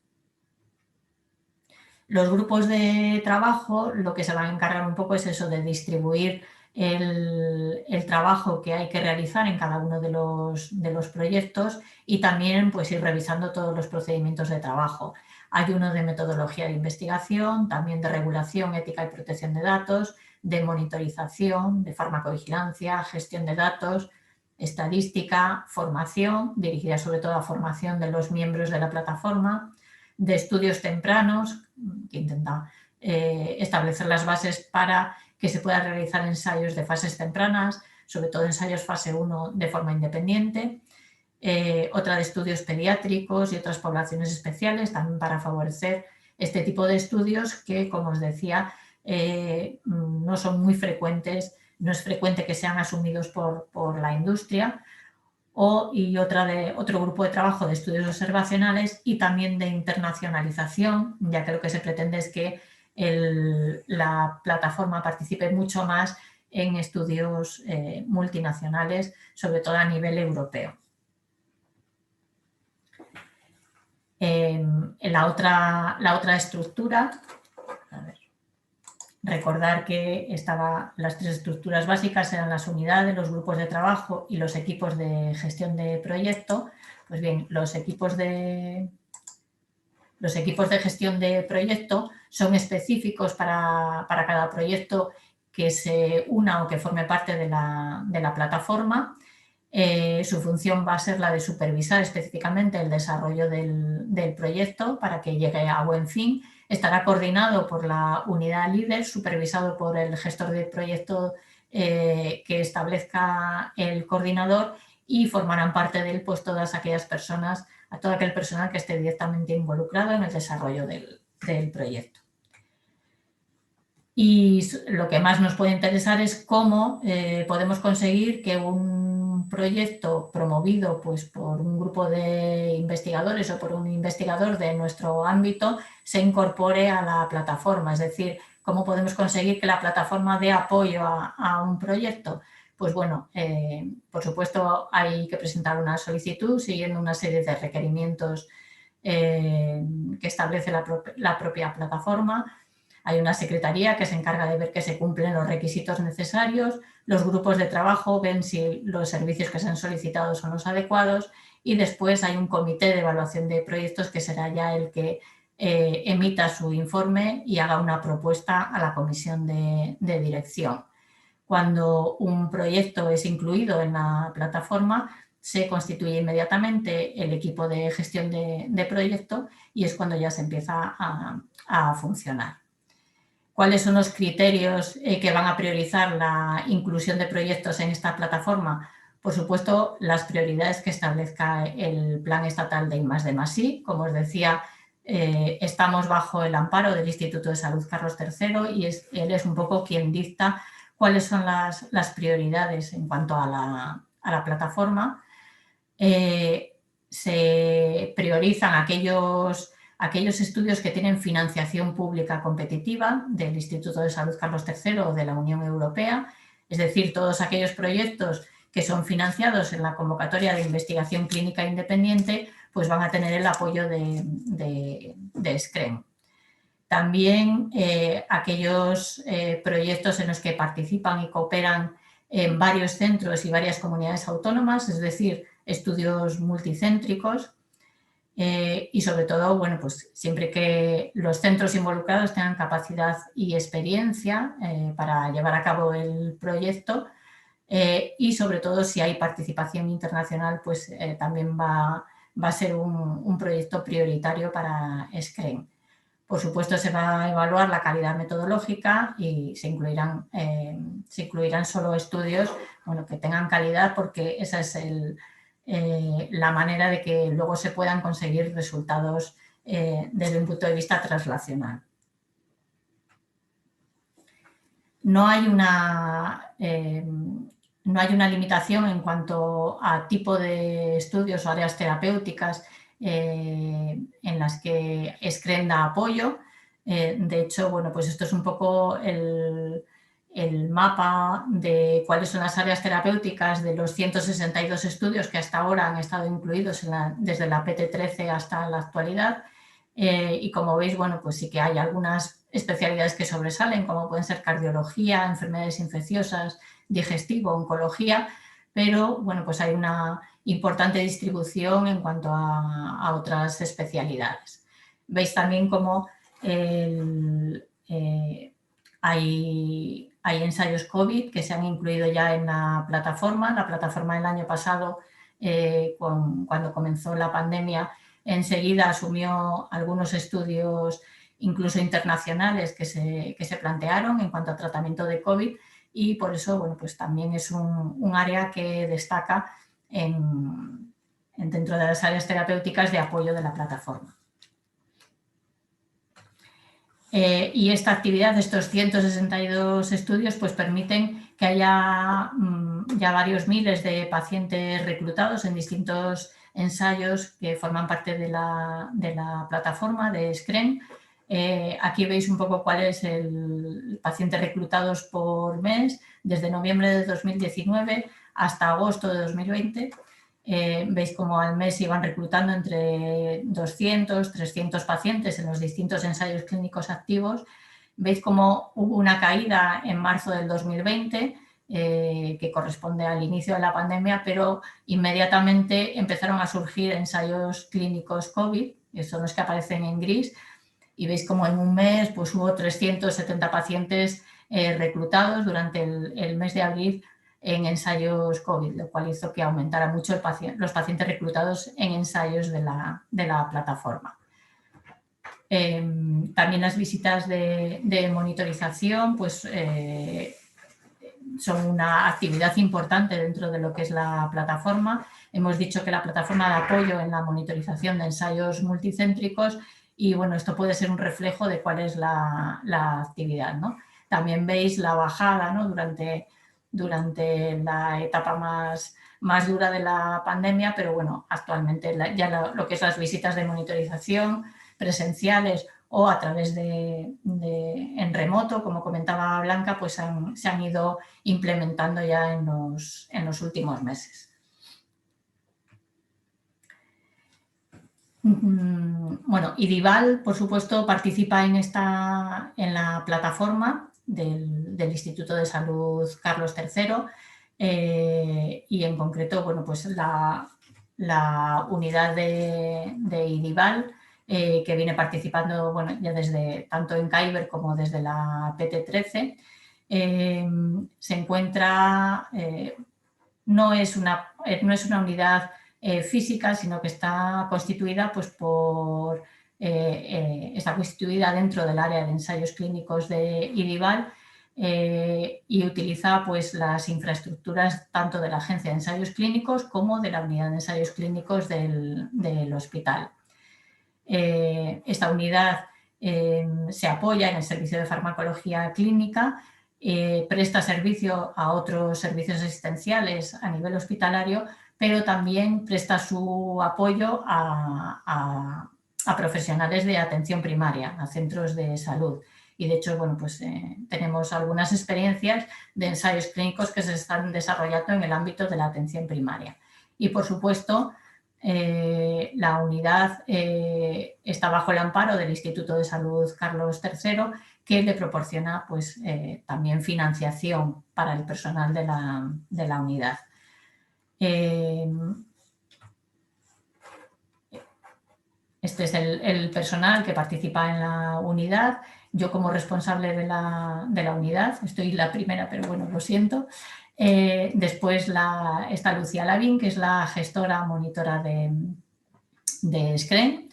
S3: Los grupos de trabajo, lo que se van a encargar un poco es eso, de distribuir el trabajo que hay que realizar en cada uno de los proyectos, y también, pues, ir revisando todos los procedimientos de trabajo. Hay uno de metodología de investigación, también de regulación, ética y protección de datos, de monitorización, de farmacovigilancia, gestión de datos, estadística, formación, dirigida sobre todo a formación de los miembros de la plataforma, de estudios tempranos, que intenta establecer las bases para que se puedan realizar ensayos de fases tempranas, sobre todo ensayos fase 1 de forma independiente, otra de estudios pediátricos y otras poblaciones especiales, también para favorecer este tipo de estudios que, como os decía, no son muy frecuentes no es frecuente que sean asumidos por la industria, y otro grupo de trabajo de estudios observacionales y también de internacionalización, ya que lo que se pretende es que la plataforma participe mucho más en estudios multinacionales, sobre todo a nivel europeo. La otra estructura, recordar que las 3 estructuras básicas eran las unidades, los grupos de trabajo y los equipos de gestión de proyecto. Pues bien, los equipos de gestión de proyecto son específicos para cada proyecto que se una o que forme parte de la plataforma. Su función va a ser la de supervisar específicamente el desarrollo del proyecto para que llegue a buen fin. Estará coordinado por la unidad líder, supervisado por el gestor de proyecto que establezca el coordinador, y formarán parte de él pues todas aquellas personas, a todo aquel personal que esté directamente involucrado en el desarrollo del proyecto. Y lo que más nos puede interesar es cómo podemos conseguir que un proyecto promovido pues, por un grupo de investigadores o por un investigador de nuestro ámbito se incorpore a la plataforma. Es decir, cómo podemos conseguir que la plataforma dé apoyo a un proyecto. Pues bueno, por supuesto hay que presentar una solicitud siguiendo una serie de requerimientos que establece la propia plataforma. Hay una secretaría que se encarga de ver que se cumplen los requisitos necesarios, los grupos de trabajo ven si los servicios que se han solicitado son los adecuados, y después hay un comité de evaluación de proyectos que será ya el que emita su informe y haga una propuesta a la comisión de dirección. Cuando un proyecto es incluido en la plataforma, se constituye inmediatamente el equipo de gestión de proyecto y es cuando ya se empieza a funcionar. ¿Cuáles son los criterios que van a priorizar la inclusión de proyectos en esta plataforma? Por supuesto, las prioridades que establezca el Plan Estatal de I+D+I. Como os decía, estamos bajo el amparo del Instituto de Salud Carlos III y él es un poco quien dicta cuáles son las prioridades en cuanto a la plataforma. Se priorizan aquellos estudios que tienen financiación pública competitiva del Instituto de Salud Carlos III o de la Unión Europea, es decir, todos aquellos proyectos que son financiados en la convocatoria de investigación clínica independiente, pues van a tener el apoyo de SCREM. También aquellos proyectos en los que participan y cooperan en varios centros y varias comunidades autónomas, es decir, estudios multicéntricos. Y sobre todo, bueno, pues siempre que los centros involucrados tengan capacidad y experiencia para llevar a cabo el proyecto, y sobre todo si hay participación internacional, pues también va a ser un proyecto prioritario para SCREM. Por supuesto, se va a evaluar la calidad metodológica y se incluirán solo estudios, bueno, que tengan calidad, porque esa es la manera de que luego se puedan conseguir resultados desde un punto de vista translacional. No hay una limitación en cuanto a tipo de estudios o áreas terapéuticas en las que SCREM da apoyo. De hecho, bueno, pues esto es un poco el mapa de cuáles son las áreas terapéuticas de los 162 estudios que hasta ahora han estado incluidos desde la PT13 hasta la actualidad. Y como veis, bueno, pues sí que hay algunas especialidades que sobresalen, como pueden ser cardiología, enfermedades infecciosas, digestivo, oncología, pero bueno, pues hay una importante distribución en cuanto a otras especialidades. Veis también cómo hay ensayos COVID que se han incluido ya en la plataforma. La plataforma del año pasado, cuando comenzó la pandemia, enseguida asumió algunos estudios incluso internacionales que se plantearon en cuanto a tratamiento de COVID, y por eso, bueno, pues también es un área que destaca dentro de las áreas terapéuticas de apoyo de la plataforma. Y esta actividad, estos 162 estudios, pues permiten que haya ya varios miles de pacientes reclutados en distintos ensayos que forman parte de la plataforma de SCREN. Aquí veis un poco cuál es el paciente reclutados por mes desde noviembre de 2019 hasta agosto de 2020. Veis cómo al mes iban reclutando entre 200, 300 pacientes en los distintos ensayos clínicos activos. Veis cómo hubo una caída en marzo del 2020, que corresponde al inicio de la pandemia, pero inmediatamente empezaron a surgir ensayos clínicos COVID, que son los que aparecen en gris, y veis cómo en un mes pues, hubo 370 pacientes reclutados durante el mes de abril en ensayos COVID, lo cual hizo que aumentara mucho los pacientes reclutados en ensayos de la plataforma. También las visitas de monitorización pues, son una actividad importante dentro de lo que es la plataforma. Hemos dicho que la plataforma de apoyo en la monitorización de ensayos multicéntricos y bueno, esto puede ser un reflejo de cuál es la actividad, ¿no? También veis la bajada, ¿no? durante la etapa más dura de la pandemia, pero bueno, actualmente ya lo que es las visitas de monitorización presenciales o a través en remoto, como comentaba Blanca, pues se han ido implementando ya en los últimos meses. Bueno, IDIVAL, por supuesto, participa en la plataforma del Instituto de Salud Carlos III y en concreto, bueno, pues la unidad de IDIVAL que viene participando, bueno, ya desde tanto en CAIBER como desde la PT13, se encuentra, no es una unidad física, sino que está constituida pues, está constituida dentro del área de ensayos clínicos de IDIVAL y utiliza pues, las infraestructuras tanto de la Agencia de Ensayos Clínicos como de la Unidad de Ensayos Clínicos del hospital. Esta unidad se apoya en el servicio de farmacología clínica, presta servicio a otros servicios asistenciales a nivel hospitalario, pero también presta su apoyo a profesionales de atención primaria, a centros de salud. Y de hecho, bueno, pues tenemos algunas experiencias de ensayos clínicos que se están desarrollando en el ámbito de la atención primaria. Y por supuesto, la unidad está bajo el amparo del Instituto de Salud Carlos III, que le proporciona pues, también financiación para el personal de la unidad. Este es el personal que participa en la unidad. Yo como responsable de la unidad, estoy la primera, pero bueno, lo siento. Después está Lucía Lavín, que es la gestora monitora de SCREN.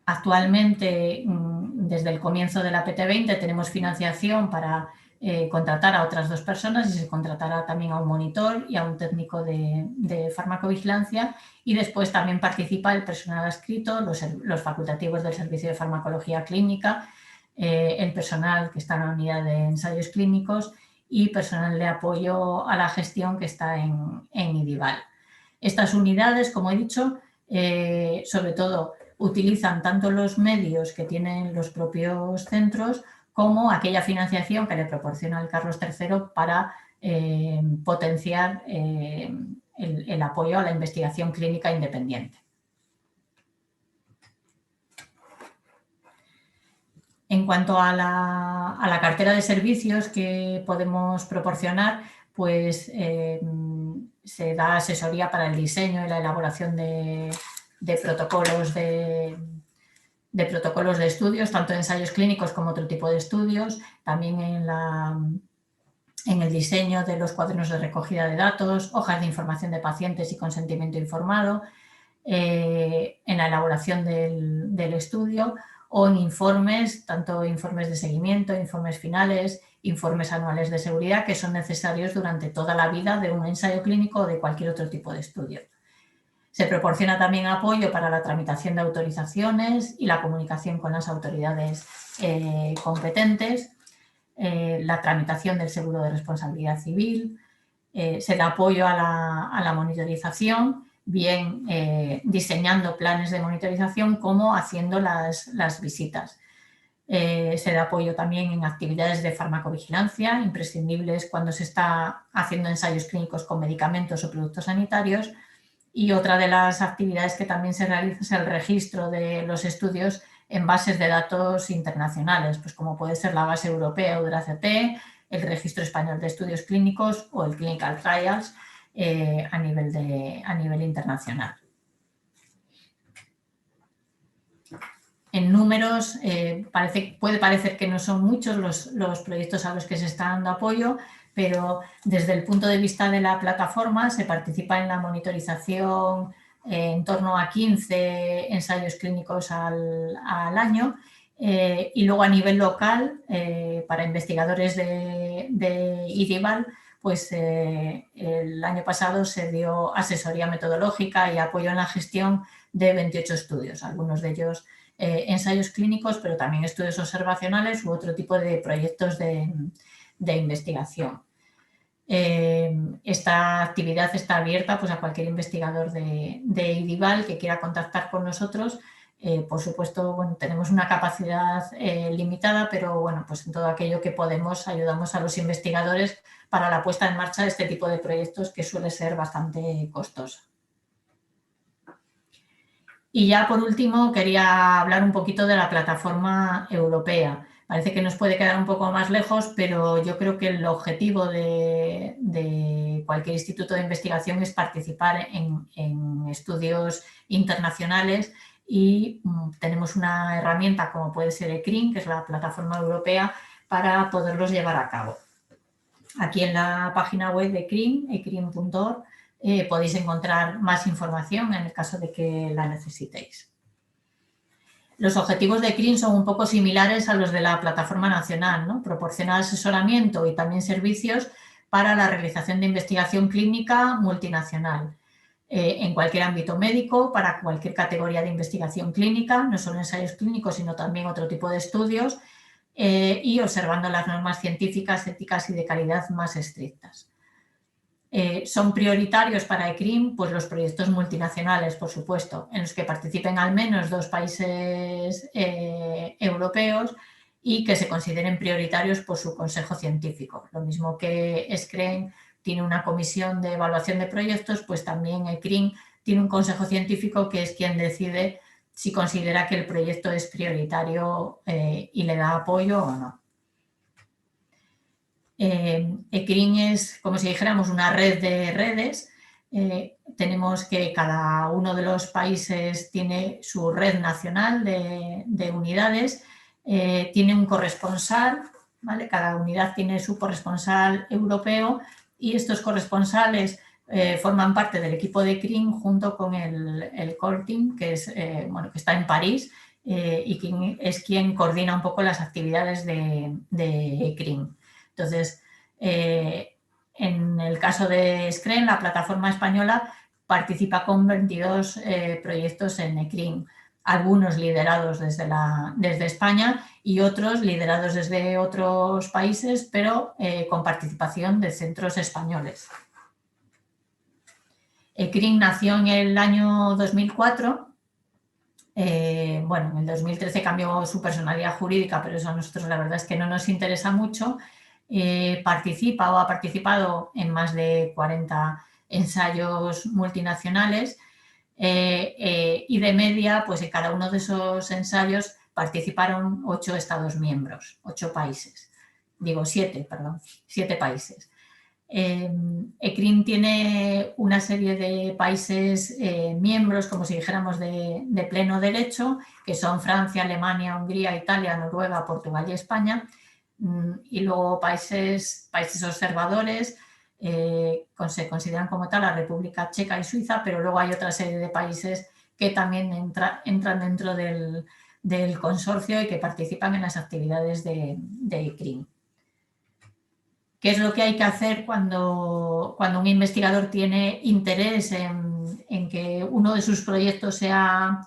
S3: Actualmente, desde el comienzo de la PT20, tenemos financiación para contratar a otras 2 personas y se contratará también a un monitor y a un técnico de farmacovigilancia, y después también participa el personal adscrito, los facultativos del servicio de farmacología clínica, el personal que está en la unidad de ensayos clínicos y personal de apoyo a la gestión que está en IDIVAL. Estas unidades, como he dicho, sobre todo utilizan tanto los medios que tienen los propios centros como aquella financiación que le proporciona el Carlos III para potenciar el apoyo a la investigación clínica independiente. En cuanto a la cartera de servicios que podemos proporcionar, pues se da asesoría para el diseño y la elaboración de protocolos de protocolos de estudios, tanto ensayos clínicos como otro tipo de estudios, también en el diseño de los cuadernos de recogida de datos, hojas de información de pacientes y consentimiento informado, en la elaboración del estudio o en informes, tanto informes de seguimiento, informes finales, informes anuales de seguridad que son necesarios durante toda la vida de un ensayo clínico o de cualquier otro tipo de estudio. Se proporciona también apoyo para la tramitación de autorizaciones y la comunicación con las autoridades competentes. la tramitación del seguro de responsabilidad civil, se da apoyo a la monitorización, bien diseñando planes de monitorización como haciendo las visitas. Se da apoyo también en actividades de farmacovigilancia, imprescindibles cuando se está haciendo ensayos clínicos con medicamentos o productos sanitarios. Y otra de las actividades que también se realiza es el registro de los estudios en bases de datos internacionales, pues como puede ser la base europea EUDRACT, el registro español de estudios clínicos o el Clinical Trials a nivel internacional. En números, puede parecer que no son muchos los proyectos a los que se está dando apoyo, pero desde el punto de vista de la plataforma se participa en la monitorización en torno a 15 ensayos clínicos al año y luego a nivel local, para investigadores de IDIVAL, pues el año pasado se dio asesoría metodológica y apoyo en la gestión de 28 estudios, algunos de ellos ensayos clínicos, pero también estudios observacionales u otro tipo de proyectos de investigación. Esta actividad está abierta pues, a cualquier investigador de IDIVAL que quiera contactar con nosotros. Por supuesto, bueno, tenemos una capacidad limitada, pero bueno, pues en todo aquello que podemos ayudamos a los investigadores para la puesta en marcha de este tipo de proyectos que suele ser bastante costoso. Y ya por último quería hablar un poquito de la plataforma europea. Parece que nos puede quedar un poco más lejos, pero yo creo que el objetivo de cualquier instituto de investigación es participar en estudios internacionales y tenemos una herramienta como puede ser ECRIN, que es la plataforma europea, para poderlos llevar a cabo. Aquí en la página web de ECRIN, ecrin.org, podéis encontrar más información en el caso de que la necesitéis. Los objetivos de ECRIN son un poco similares a los de la plataforma nacional, ¿no? Proporcionar asesoramiento y también servicios para la realización de investigación clínica multinacional en cualquier ámbito médico, para cualquier categoría de investigación clínica, no solo ensayos clínicos, sino también otro tipo de estudios y observando las normas científicas, éticas y de calidad más estrictas. Son prioritarios para ECRIN pues los proyectos multinacionales, por supuesto, en los que participen al menos 2 países europeos y que se consideren prioritarios por su consejo científico. Lo mismo que SCREN tiene una comisión de evaluación de proyectos, pues también ECRIN tiene un consejo científico que es quien decide si considera que el proyecto es prioritario y le da apoyo o no. ECRIN es, como si dijéramos, una red de redes. Tenemos que cada uno de los países tiene su red nacional de unidades, tiene un corresponsal, ¿vale? Cada unidad tiene su corresponsal europeo y estos corresponsales forman parte del equipo de ECRIN junto con el core team, que está en París y es quien coordina un poco las actividades de ECRIN. Entonces, en el caso de SCREN, la plataforma española participa con 22 proyectos en ECRIN, algunos liderados desde España y otros liderados desde otros países, pero con participación de centros españoles. ECRIN nació en el año 2004. En el 2013 cambió su personalidad jurídica, pero eso a nosotros la verdad es que no nos interesa mucho. Participa o ha participado en más de 40 ensayos multinacionales y de media, pues en cada uno de esos ensayos participaron 8 Estados miembros, 8 países. Digo 7, perdón, 7 países. ECRIN tiene una serie de países miembros, como si dijéramos de pleno derecho, que son Francia, Alemania, Hungría, Italia, Noruega, Portugal y España. Y luego países observadores se consideran como tal la República Checa y Suiza, pero luego hay otra serie de países que también entran dentro del consorcio y que participan en las actividades de ECRIN. ¿Qué es lo que hay que hacer cuando un investigador tiene interés en que uno de sus proyectos sea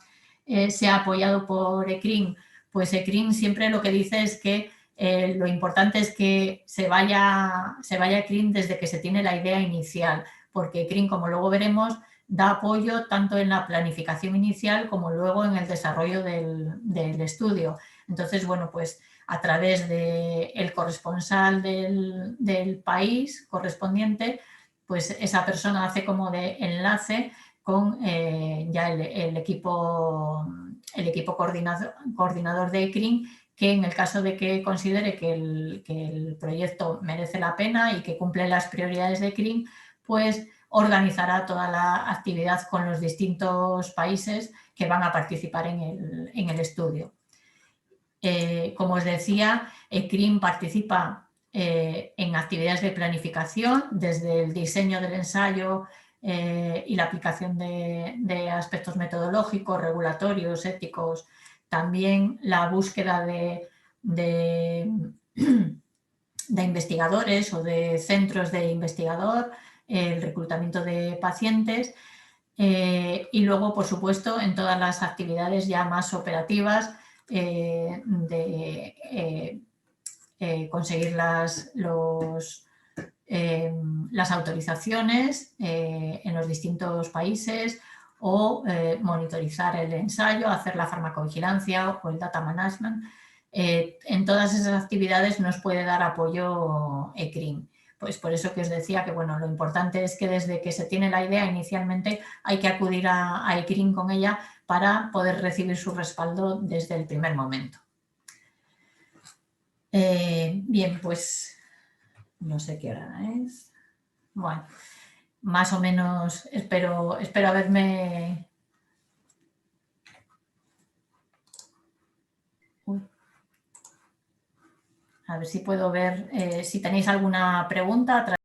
S3: apoyado por ECRIN? Pues ECRIN siempre lo que dice es que lo importante es que se vaya a ECRIN desde que se tiene la idea inicial, porque ECRIN, como luego veremos, da apoyo tanto en la planificación inicial como luego en el desarrollo del estudio. Entonces, bueno, pues a través del corresponsal del país correspondiente, pues esa persona hace como de enlace con ya el equipo coordinador de ECRIN, que en el caso de que considere que el proyecto merece la pena y que cumple las prioridades de ECRIN, pues organizará toda la actividad con los distintos países que van a participar en el estudio. Como os decía, ECRIN participa en actividades de planificación, desde el diseño del ensayo y la aplicación de aspectos metodológicos, regulatorios, éticos, también la búsqueda de investigadores o de centros de investigador, el reclutamiento de pacientes y luego, por supuesto, en todas las actividades ya más operativas de conseguir las autorizaciones en los distintos países o monitorizar el ensayo, hacer la farmacovigilancia o el data management. En todas esas actividades nos puede dar apoyo ECRIN. Pues por eso que os decía que bueno, lo importante es que desde que se tiene la idea inicialmente hay que acudir a ECRIN con ella para poder recibir su respaldo desde el primer momento. Bien, pues no sé qué hora es. Bueno, más o menos espero haberme... Uy. A ver si puedo ver si tenéis alguna pregunta.